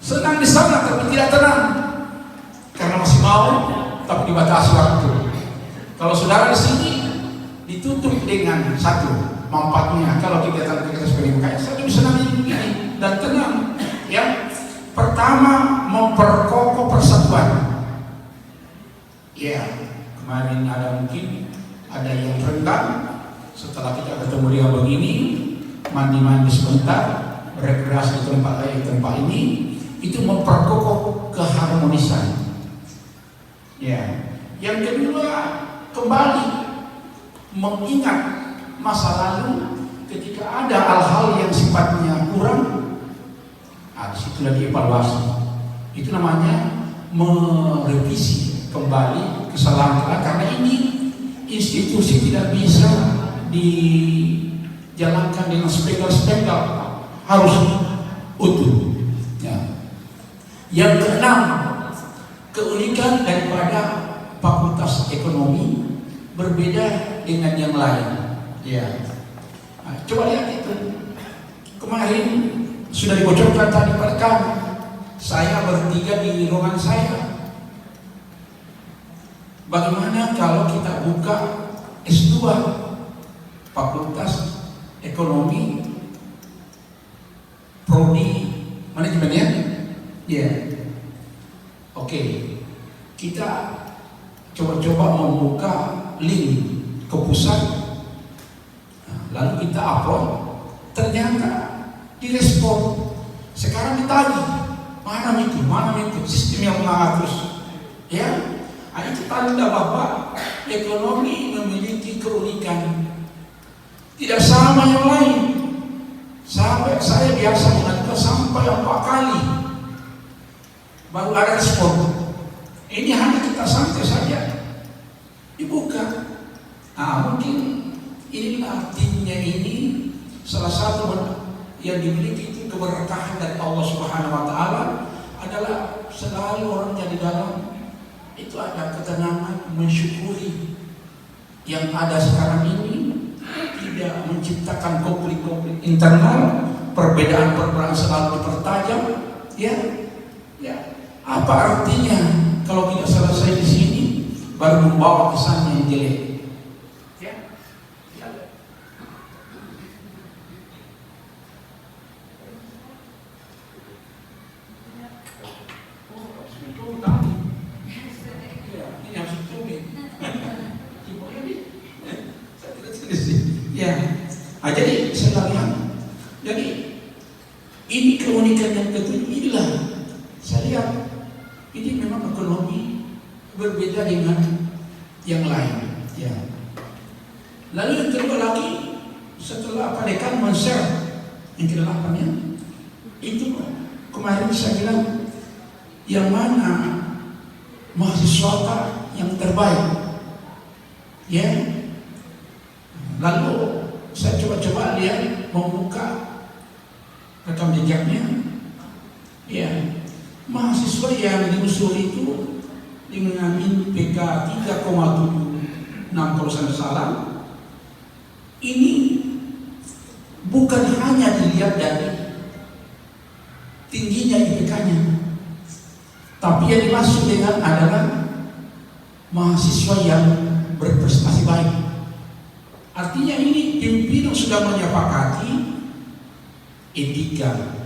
senang di sana tapi tidak tenang karena masih mau tapi dibatasi waktu. Kalau saudara di sini ditutup dengan satu manfaatnya. Kalau kegiatan-kegiatan seperti makanya saya bisa nanti begini dan tenang. Ya, pertama memperkokoh persatuan. Ya, kemarin mungkin ada yang rentan. Setelah kita ketemu dia begini, mandi-mandi sebentar, rekreasi di tempat ini, itu memperkokoh keharmonisan. Ya, yang kedua kembali mengingat masa lalu ketika ada hal-hal yang sifatnya kurang. Di situ lagi evaluasi. Itu namanya merevisi kembali kesalahan karena ini institusi tidak bisa dijalankan dengan sepenggal-sepenggal, harus utuh. Ya. Yang keenam, keunikan daripada Fakultas Ekonomi berbeda dengan yang lain. Ya. Nah, coba lihat itu. Kemarin sudah dibocorkan tadi pada kami. Saya bertiga di ruangan saya. Bagaimana kalau kita buka S2 Fakultas Ekonomi Prodi Manajemen ya? Ya. Oke. Kita coba-coba membuka link ke pusat. Lalu kita upload. Ternyata direspon. Sekarang ditagih. Mana itu sistem yang mengatur. Ya. Itu tanda bahwa ekonomi memiliki keunikan. Tidak sama yang lain. Saya biasa mengajukan sampai 4 kali baru ada respon. Ini hanya kita santai saja dibuka. Mungkin inilah artinya ini salah satu yang dimiliki itu keberkahan dari Allah Subhanahu Wa Taala adalah selalu orang yang di dalam itu ada ketenangan, mensyukuri yang ada sekarang ini, tidak menciptakan konflik-konflik internal, perbedaan selalu dipertajam. Ya, apa artinya kalau tidak selesai di sini baru membawa kesan yang jelek? Jadi sekalian, jadi ini keunikan yang ketujuh inilah saya lihat ini memang ekonomi berbeda dengan yang lain. Ya. Lalu yang kedua lagi setelah Pak Dekan men-share yang ke-8-nya itu kemarin saya bilang yang mana mahasiswa yang terbaik, ya. Lalu saya coba lihat membuka rekam jejaknya. Ya, mahasiswa yang diusul itu dengan IPK 3,76 kalau saya salah. Ini bukan hanya dilihat dari tingginya IPK-nya, tapi yang dimaksud dengan adalah mahasiswa yang berprestasi baik. Artinya ini pimpinan sudah menyepakati etika,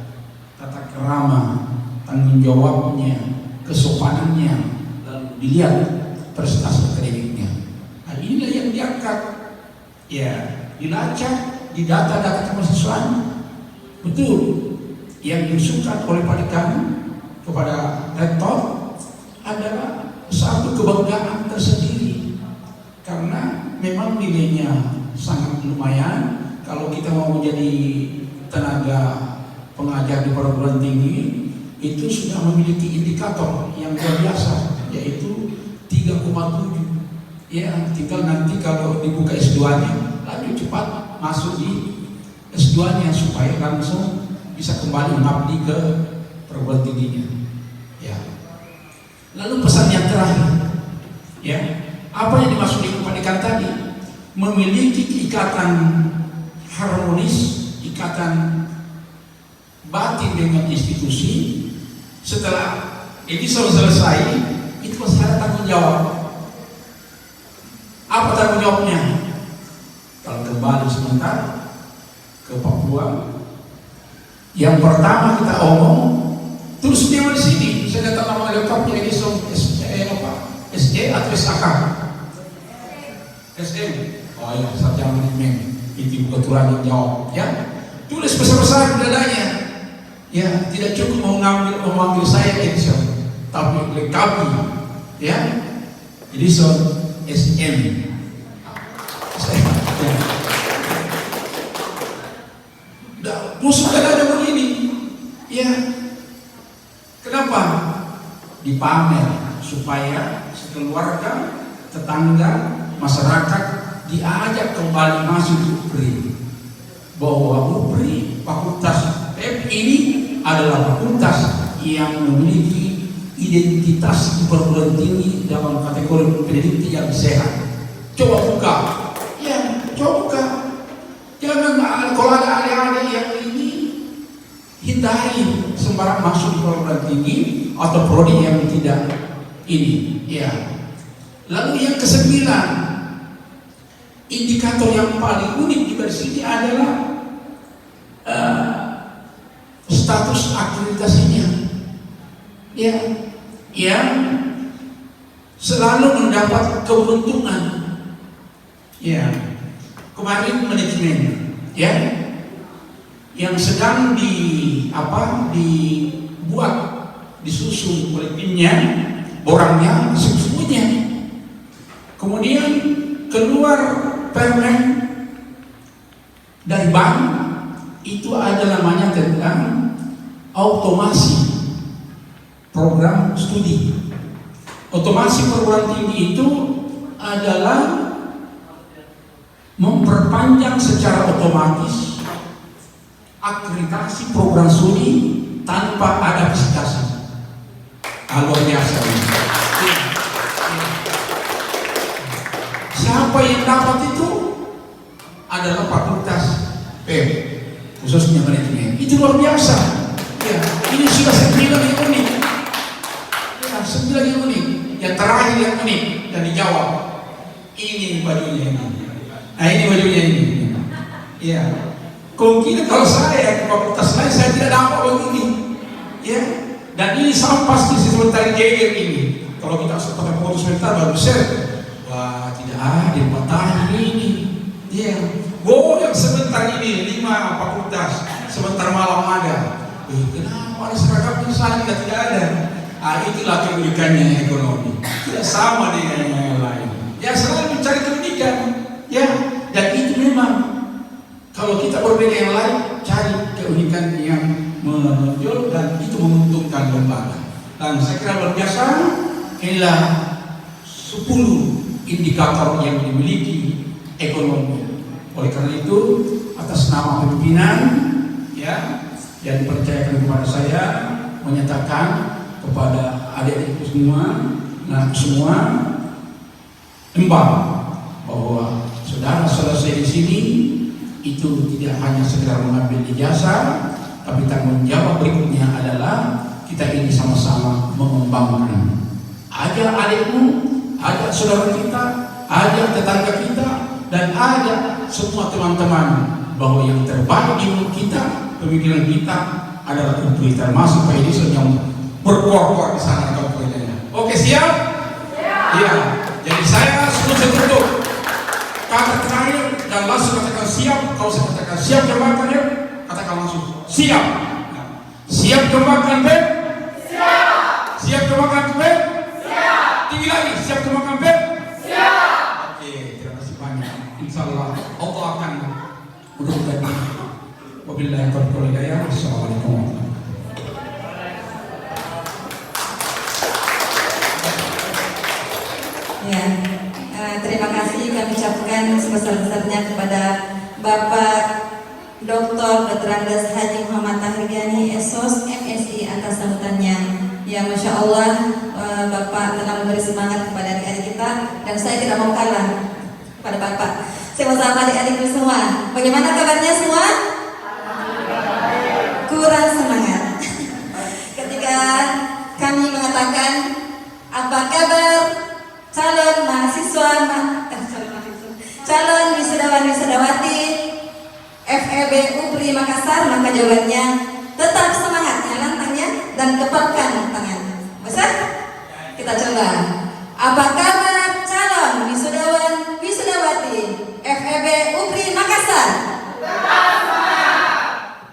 tata kerama, tanggung jawabnya, kesopanannya, lalu dilihat prestasi akademiknya. Nah, inilah yang diangkat, ya, dilacak di data-data kemahasiswaan. Betul, yang diusulkan oleh Pak Dekan kepada rektor adalah satu kebanggaan tersendiri karena memang nilainya sangat lumayan. Kalau kita mau menjadi tenaga pengajar di perguruan tinggi itu sudah memiliki indikator yang luar biasa, yaitu 3,7. Ya, tinggal nanti kalau dibuka S2-nya lalu cepat masuk di S2-nya supaya langsung bisa kembali mengabdi ke perguruan tingginya. Ya. Lalu pesan yang terakhir, ya, apa yang dimaksud dengan pendidikan tadi? Memiliki ikatan harmonis, ikatan batin dengan institusi. Setelah ini selesai, itu masih ada tanggung jawab. Apa tanggung jawabnya? Kalau kembali sebentar ke Papua, yang pertama kita omong, terus dia di sini. Saya datang nama lengkapnya ini SE atau SAK? SM. Oh ya, sarjana manajemen. Itu kebetulan yang jawab. Ya, tulis besar-besar di dadanya. Ya, tidak cukup memanggil saya Edison, tapi lengkapi. Ya, Edison SM. Musuh kan ada begini, ya. Kenapa? Dipamer supaya sekeluarga, tetangga, masyarakat diajak kembali masuk UPRI. Bahwa UPRI, fakultas PEP ini adalah fakultas yang memiliki identitas perguruan tinggi dalam kategori pendidikan yang sehat. Coba buka, ya, coba buka. Jangan kalau ada adik-adik yang ini, hindari sembarang masuk di perguruan tinggi atau prodi yang tidak ini. Ya. Lalu yang ke-9, indikator yang paling unik di sini adalah status akreditasinya. Ya, yang selalu mendapat keuntungan. Ya. Kemarin manajemen, ya, yang sedang dibuat, disusun oleh timnya, orangnya sesungguhnya. Kemudian keluar permen dari bank, itu ada namanya tentang otomasi program studi. Otomasi perguruan tinggi itu adalah memperpanjang secara otomatis akreditasi program studi tanpa ada visitasi. Luar biasa. Siapa yang dapat itu adalah fakultas PEP, khususnya manajemen. Itu luar biasa. Ya, ini sudah 9 yang unik. Ya, 9 yang unik. Yang terakhir yang unik dan dijawab. Ini bajunya ini. Nah, ini bajunya ini. Ya. Kemungkinan kalau saya ke fakultas lain saya tidak dapat begini. Ya. Dan ini sama pasti sebentar geger ini. Kalau kita sempat foto sebentar baru share. Wah, tidak ada yang patah ini. Ya. Wow, yang sebentar ini 5 fakultas, sebentar malam ada. Kenapa ada seragam yang saja tidak ada? Itulah keunikannya ekonomi. Tidak sama dengan yang lain. Ya, selalu mencari keunikan. Ya, dan itu memang kalau kita berbeda yang lain, cari keunikan yang menonjol dan itu menguntungkan lembaga. Dan saya kira luar biasa, inilah 10 indikator yang dimiliki ekonomi. Oleh karena itu, atas nama pimpinan, ya, yang dipercayakan kepada saya, menyatakan kepada adik-adikku semua, embang bahwa saudara selesai di sini itu tidak hanya sekedar mengambil ijazah, tapi tanggung jawab berikutnya adalah kita ini sama-sama mengembangkan. Ajak adikmu, ajak saudara kita, ajak tetangga kita, dan ajak semua teman-teman bahwa yang terbaik di mulut kita, pemikiran kita adalah UPRI, termasuk Pak Edison yang berkuar-kuar di sana kampungnya. Oke, siap? Iya. Jadi saya sebelum tutup, kata terakhir dan langsung katakan siap. Kalau saya katakan siap kembangkan ya, katakan langsung siap. Siap kembangkan Pep? Siap. Siap kembangkan Pep? Siap. Tinggi lagi, siap kembangkan Pep? Siap. Oke, terima kasih banyak. Insyaallah Allah akan mudahkan. Wabillahi taufiq wal hidayah. Assalamualaikum. Ya, terima kasih kami ucapkan sebesar-besarnya kepada Bapak Dr. Andes Haji Muhammad Tahir Gani, SOS MSI atas sambutannya. Ya, Masya Allah, Bapak telah memberi semangat kepada adik-adik kita dan saya tidak mau kalah pada Bapak. Saya mau sama adik-adik semua. Bagaimana kabarnya semua? Kurang semangat. Ketika kami mengatakan apa Apa kabar calon mahasiswa, calon wisudawan wisudawati FEB UPRI Makassar? Maka jawabannya tetap semangat ya, lantangnya, dan kepalkan tangan. Bisa? Kita coba. Apa kabar calon wisudawan wisudawati FEB UPRI Makassar?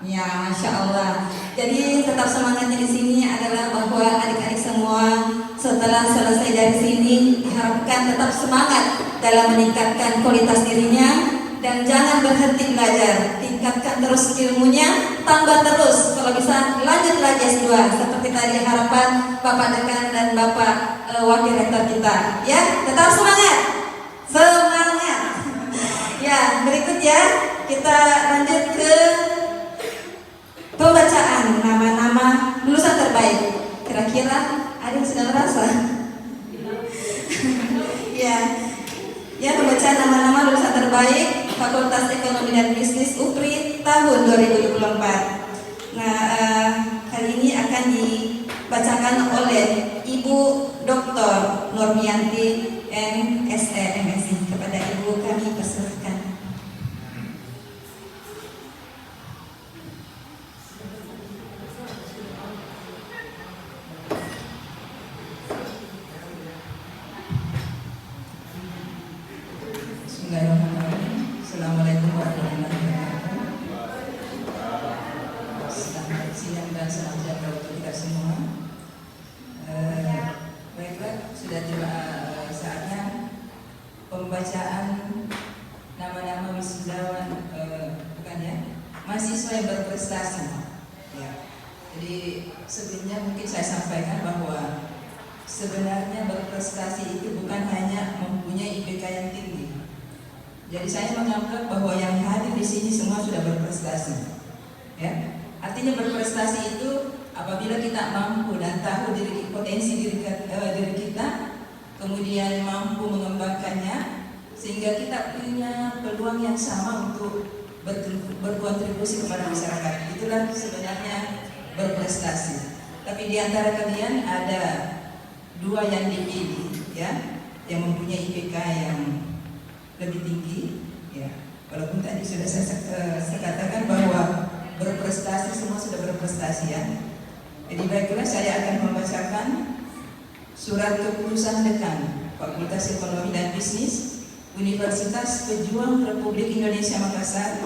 Ya, Masya Allah. Jadi tetap semangatnya di sini adalah bahwa adik-adik semua setelah selesai dari sini diharapkan tetap semangat dalam meningkatkan kualitas dirinya dan jangan berhenti belajar. Tingkatkan terus ilmunya, tambah terus, kalau bisa lanjut lagi S2 seperti tadi harapan Bapak Dekan dan Bapak Wakil Rektor kita. Ya, tetap semangat. Semangat. Ya, berikut ya kita lanjut ke pembacaan nama-nama lulusan terbaik. Kira-kira ada yang sudah merasa? Ya, pembacaan nama-nama lulusan terbaik Fakultas Ekonomi dan Bisnis UPRI tahun 2024. Nah, kali ini akan dibacakan oleh Ibu Dr. Nurmianti MSE MSI. Kepada Ibu kami persilahkan. Assalamualaikum warahmatullahi wabarakatuh. Selamat siang dan selamat sejahtera untuk kita semua. Baiklah, sudah tiba saatnya pembacaan nama-nama wisudawan, mahasiswa yang berprestasi. Ya. Jadi sebelumnya mungkin saya sampaikan bahwa sebenarnya berprestasi itu bukan hanya mempunyai IPK yang tinggi. Jadi saya menganggap bahwa yang hadir di sini semua sudah berprestasi. Ya, artinya berprestasi itu apabila kita mampu dan tahu potensi diri kita, kemudian mampu mengembangkannya, sehingga kita punya peluang yang sama untuk berkontribusi kepada masyarakat. Itulah sebenarnya berprestasi. Tapi di antara kalian ada dua yang dipilih, ya, yang mempunyai IPK yang lebih tinggi, ya. Walaupun tadi sudah saya katakan bahwa berprestasi semua sudah berprestasi, ya. Jadi baiklah, saya akan membacakan surat keputusan dekan Fakultas Ekonomi dan Bisnis Universitas Pejuang Republik Indonesia Makassar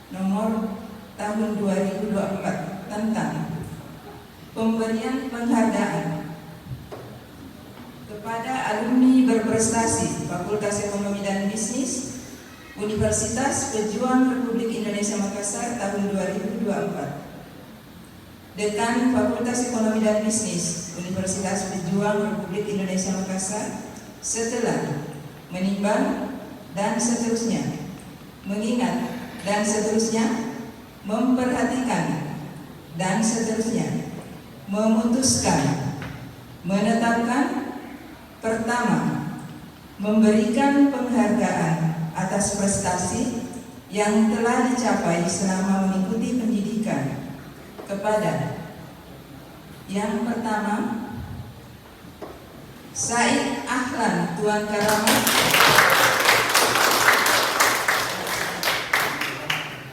nomor tahun 2024 tentang pemberian penghargaan kepada alumni berprestasi Fakultas Ekonomi dan Bisnis Universitas Pejuang Republik Indonesia Makassar tahun 2024. Dekan Fakultas Ekonomi dan Bisnis Universitas Pejuang Republik Indonesia Makassar setelah menimbang dan seterusnya, mengingat dan seterusnya, memperhatikan dan seterusnya, memutuskan, menetapkan. Pertama, memberikan penghargaan atas prestasi yang telah dicapai selama mengikuti pendidikan kepada yang pertama, Said Ahlan Tuan Karamat,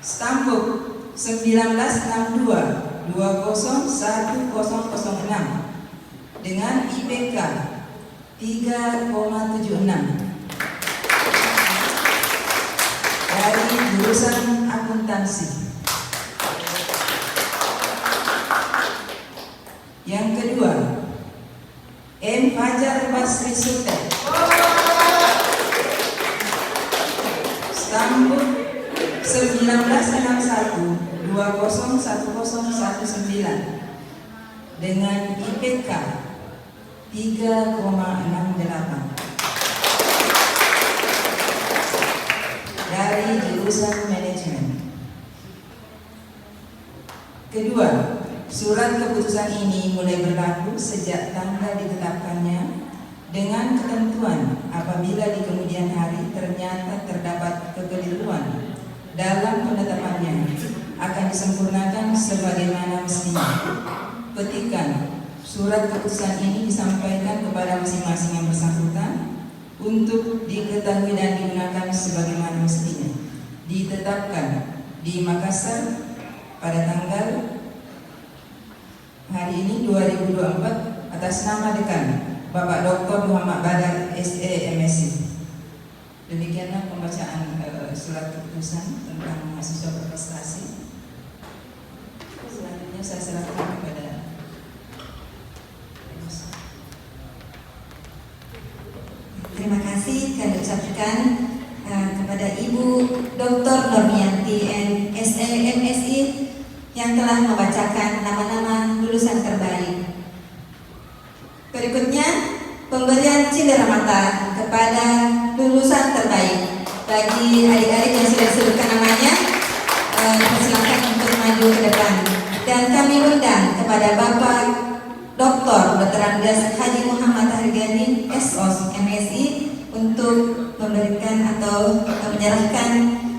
Stambuk 1962 201006 dengan IPK 3,76 dari jurusan akuntansi. Yang kedua, M. Fajar Basri Sutet, Stambuk 1961 201019 dengan IPK 3,68 dari jurusan manajemen. Kedua, surat keputusan ini mulai berlaku sejak tanggal ditetapkannya dengan ketentuan apabila di kemudian hari ternyata terdapat kekeliruan dalam penetapannya akan disempurnakan sebagaimana mestinya. Petikan surat keputusan ini disampaikan kepada masing-masing yang bersangkutan untuk diketahui dan digunakan sebagaimana mestinya. Ditetapkan di Makassar pada tanggal hari ini 2024 atas nama dekan Bapak Dr. Muhammad Badar SE MSc. Demikianlah pembacaan surat keputusan tentang mahasiswa berprestasi. Selanjutnya saya serahkan kepada Terima kasih kami ucapkan kepada Ibu Dr. Normianti SE MSI yang telah membacakan nama-nama lulusan terbaik. Berikutnya pemberian cindera mata kepada lulusan terbaik. Bagi adik-adik yang sudah disebutkan namanya, silakan untuk maju ke depan. Dan kami undang kepada Bapak Dr. Andes Haji Muhammad Hargani SOS MSI untuk memberikan atau menyerahkan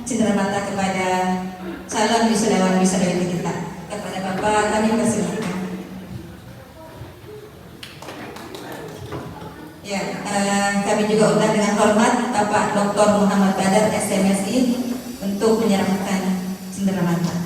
cindera mata kepada calon wisudawan-wisudawati kita. Kepada Bapak kami persilakan. Ya, kami juga undang dengan hormat Bapak Dr. Muhammad Badar SMSI untuk menyerahkan cindera mata.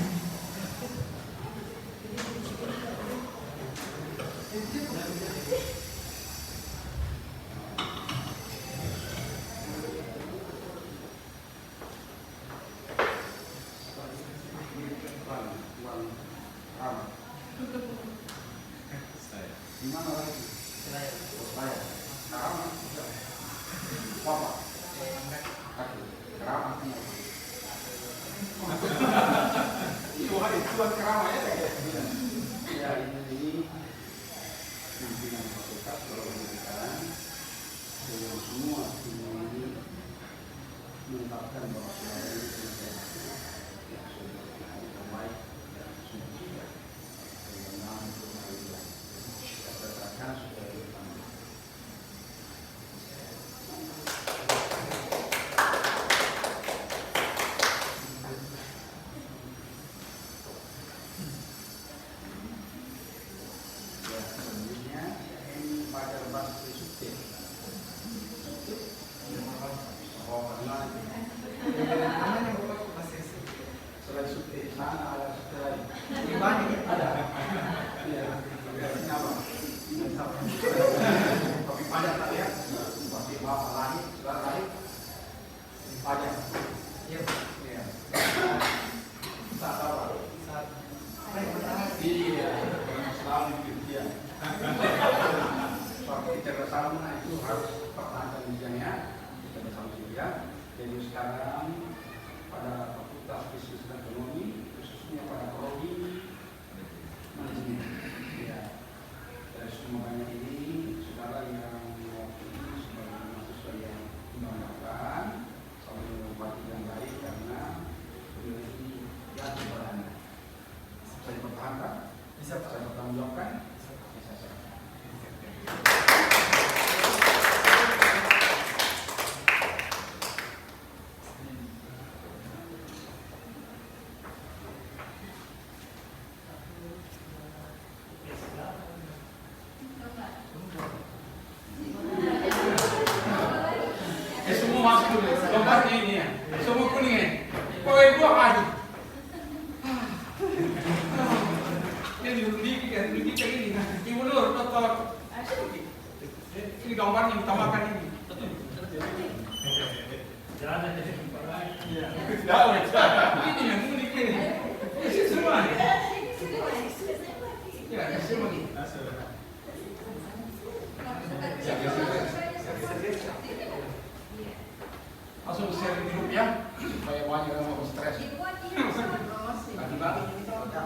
Langsung share di grup ya, supaya banyak yang mau stres.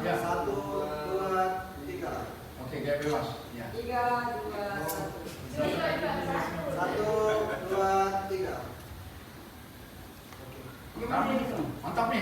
Ya, 1, 2, 3. Oke, gak bebas. Ya. 3, 2, 1. 1, 2, 3. Mantap nih.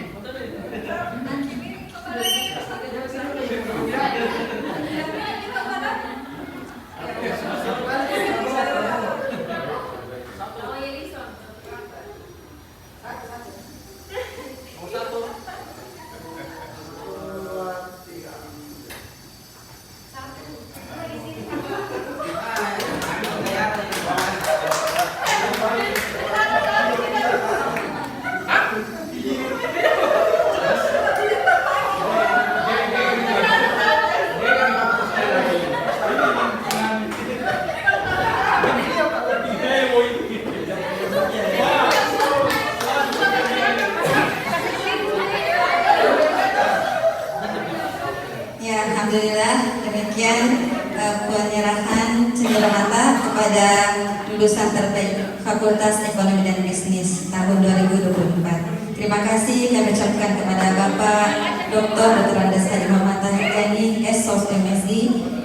lulusan terbaik Fakultas Ekonomi dan Bisnis tahun 2024. Terima kasih kami ucapkan kepada Bapak Dr. Andes Hadi Muhammad Tahir Gani, SOS MSI,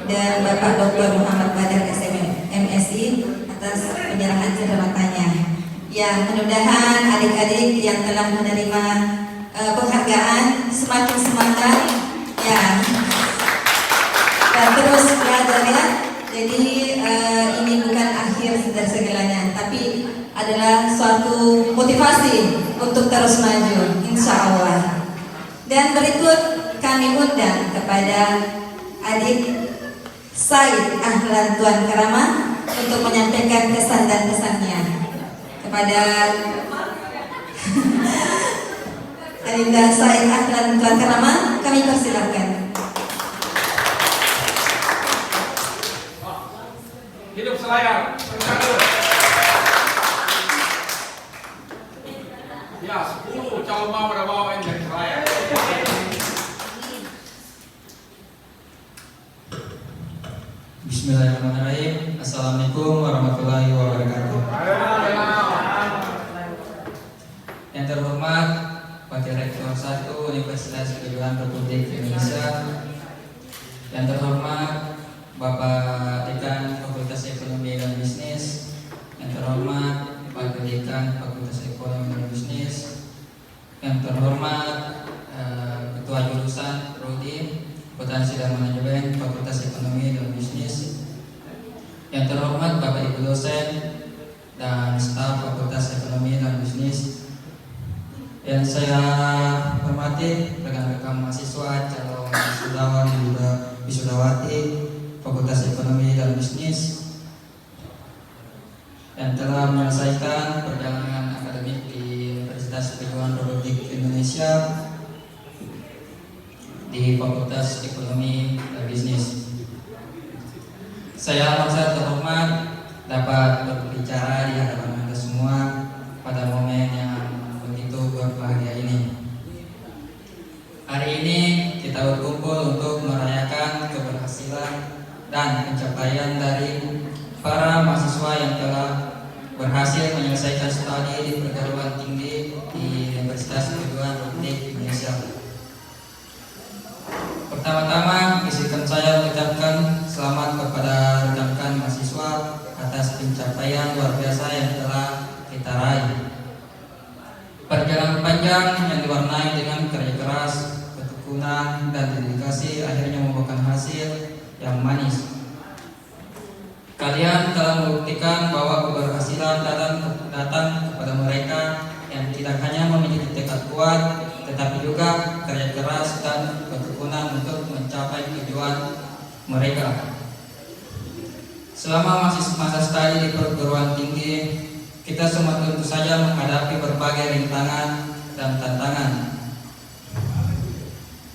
dan Bapak Dr. Muhammad Badar MSI atas penyerahan ceramahnya. Ya, mudah-mudahan adik-adik yang telah menerima penghargaan semakin semangat ya, dan terus belajar ya. Jadi ini bukan akhir dari segalanya, tapi adalah suatu motivasi untuk terus maju, insya Allah. Dan berikut kami undang kepada adik Said Ahlan Tuan Karama untuk menyampaikan kesan dan pesannya kepada Adinda Said Ahlan Tuan Karama. Kami persilakan. Hidup selayar. Ya, 10 calon mama dah bawa yang dari selayar. Bismillahirrahmanirrahim. Assalamualaikum warahmatullahi wabarakatuh. Yang terhormat Wakil Rektor 1 Universitas Kejuruan Republik Indonesia, yang terhormat Bapak Dekan Fakultas Ekonomi dan Bisnis, yang terhormat Wakil Dekan Fakultas Ekonomi dan Bisnis, yang terhormat Ketua Jurusan Prodi Akuntansi dan Manajemen Fakultas Ekonomi dan Bisnis, yang terhormat Bapak Ibu dosen dan staf Fakultas Ekonomi dan Bisnis, yang saya hormati rekan-rekan mahasiswa, calon wisudawan dan juga wisudawati Fakultas Ekonomi dan Bisnis yang telah menyelesaikan perjalanan akademik di Universitas Kejuruan Republik Indonesia di Fakultas Ekonomi dan Bisnis. Saya merasa terhormat dapat berbicara di hadapan Anda semua pada momen yang begitu berbahagia ini. Hari ini kita berkumpul untuk merayakan keberhasilan dan pencapaian dari para mahasiswa yang telah berhasil menyelesaikan studi di perguruan tinggi di Universitas Kejuruan Republik Indonesia. Pertama-tama, izinkan saya mengucapkan selamat kepada rekan-rekan mahasiswa atas pencapaian luar biasa yang telah kita raih. Perjalanan panjang yang diwarnai dengan kerja keras, ketekunan, dan dedikasi akhirnya membuahkan hasil yang manis. Kalian telah membuktikan bahwa keberhasilan datang kepada mereka yang tidak hanya memiliki tekad kuat, tetapi juga kerja keras dan ketekunan untuk mencapai tujuan mereka. Selama masih masa studi di perguruan tinggi, kita semua tentu saja menghadapi berbagai rintangan dan tantangan.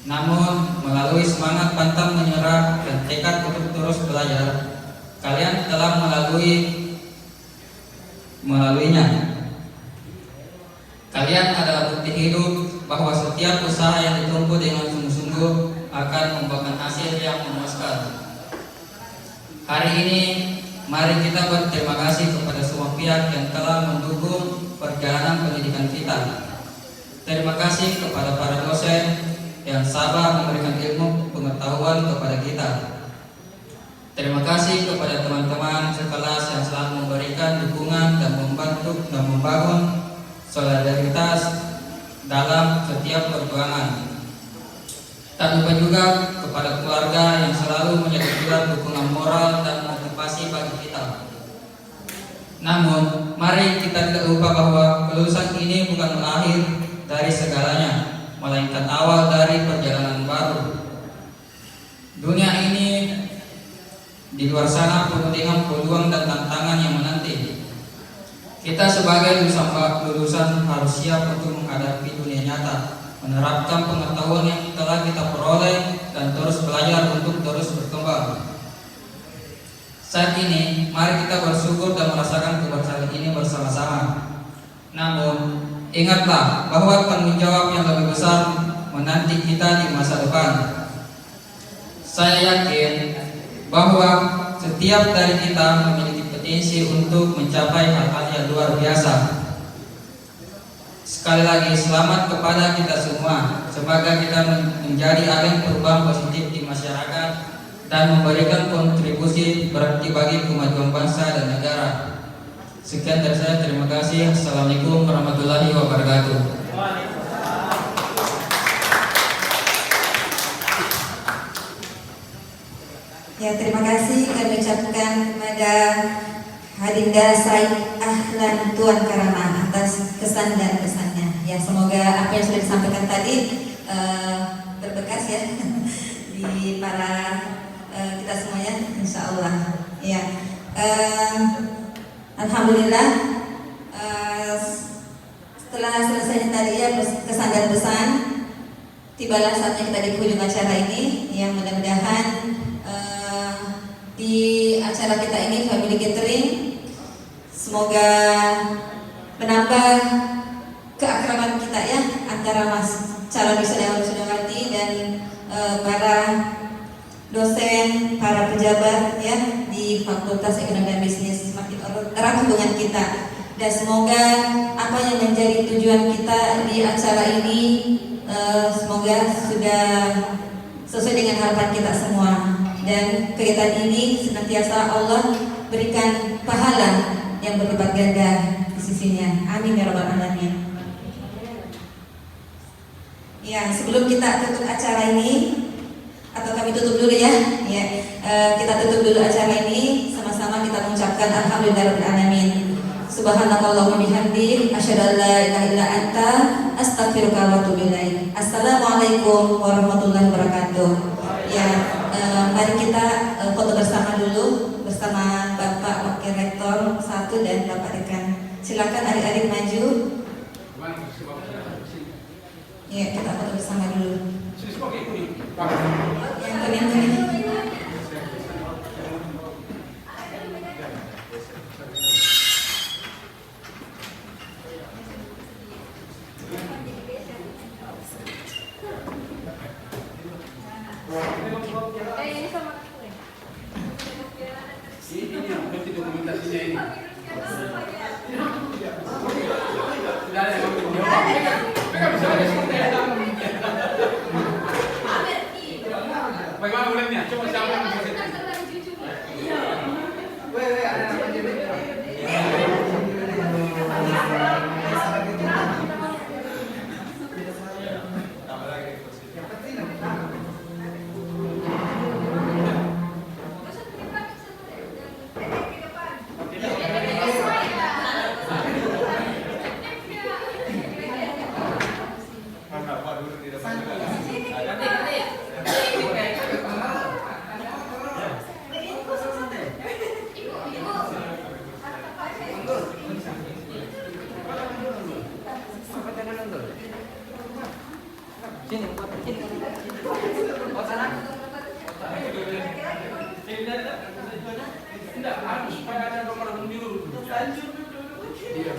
Namun, melalui semangat pantang menyerah dan tekad untuk terus belajar, kalian telah melaluinya. Kalian adalah bukti hidup bahwa setiap usaha yang ditempuh dengan sungguh-sungguh akan membuahkan hasil yang memuaskan. Hari ini, mari kita berterima kasih kepada semua pihak yang telah mendukung perjalanan pendidikan kita. Terima kasih kepada para dosen yang sabar memberikan ilmu pengetahuan kepada kita. Terima kasih kepada teman-teman sekelas yang selalu memberikan dukungan dan membantu dan membangun solidaritas dalam setiap perjuangan. Tak lupa juga kepada keluarga yang selalu menjadi pilar dukungan moral dan motivasi bagi kita. Namun, mari kita tidak lupa bahwa kelulusan ini bukan akhir dari segalanya, melainkan awal dari perjalanan baru. Dunia ini di luar sana penuh dengan peluang dan tantangan yang menanti. Kita sebagai lulusan harus siap untuk menghadapi dunia nyata, menerapkan pengetahuan yang telah kita peroleh dan terus belajar untuk terus berkembang. Saat ini, mari kita bersyukur dan merasakan keberhasilan ini bersama-sama. Namun, ingatlah bahwa tanggung jawab yang lebih besar menanti kita di masa depan. Saya yakin bahwa setiap dari kita memiliki berpotensi untuk mencapai hal-hal yang luar biasa. Sekali lagi selamat kepada kita semua. Semoga kita menjadi agen perubahan positif di masyarakat dan memberikan kontribusi berarti bagi kemajuan bangsa dan negara. Sekian dari saya, terima kasih. Assalamualaikum warahmatullahi wabarakatuh. Ya, terima kasih kami ucapkan kepada Hadinda Said Ahlan Tuan Karana atas kesan dan pesannya. Ya, semoga apa yang sudah disampaikan tadi berbekas ya di para kita semuanya, insya Allah. Ya, alhamdulillah setelah selesai tadi ya kesan dan pesan, tibalah saatnya kita di ujung acara ini. Yang mudah-mudahan di acara kita ini Family Gathering semoga menambah keakraban kita ya antara calon wisudawan-wisudawati dan para dosen, para pejabat ya di Fakultas Ekonomi dan Bisnis, semakin erat hubungan kita, dan semoga apa yang menjadi tujuan kita di acara ini semoga sudah sesuai dengan harapan kita semua. Dan kegiatan ini senantiasa Allah berikan pahala yang berlipat ganda di sisinya. Amin ya rabbal alamin. Ya, sebelum kita tutup acara ini, atau kami tutup dulu ya. Ya, kita tutup dulu acara ini, sama-sama kita mengucapkan alhamdulillahirabbil alamin. Subhanakallahumma bihamdik, asyhadu an la ilaha illa anta, astaghfiruka wa atubu ilaik. Assalamualaikum warahmatullahi wabarakatuh. Ya, mari kita foto bersama dulu bersama Bapak Wakil Rektor 1 dan Bapak Dekan. Silakan adik-adik maju. Ya, kita foto bersama dulu. Yang kuning-kuning. Ini sama aku ya. Ini yang penting dokumentasinya ini. Tidak ada yang mereka bisa bagaimana bolehnya? Coba siapa yang bisa tidak harus supaya ada nomor undian dulu. Iya,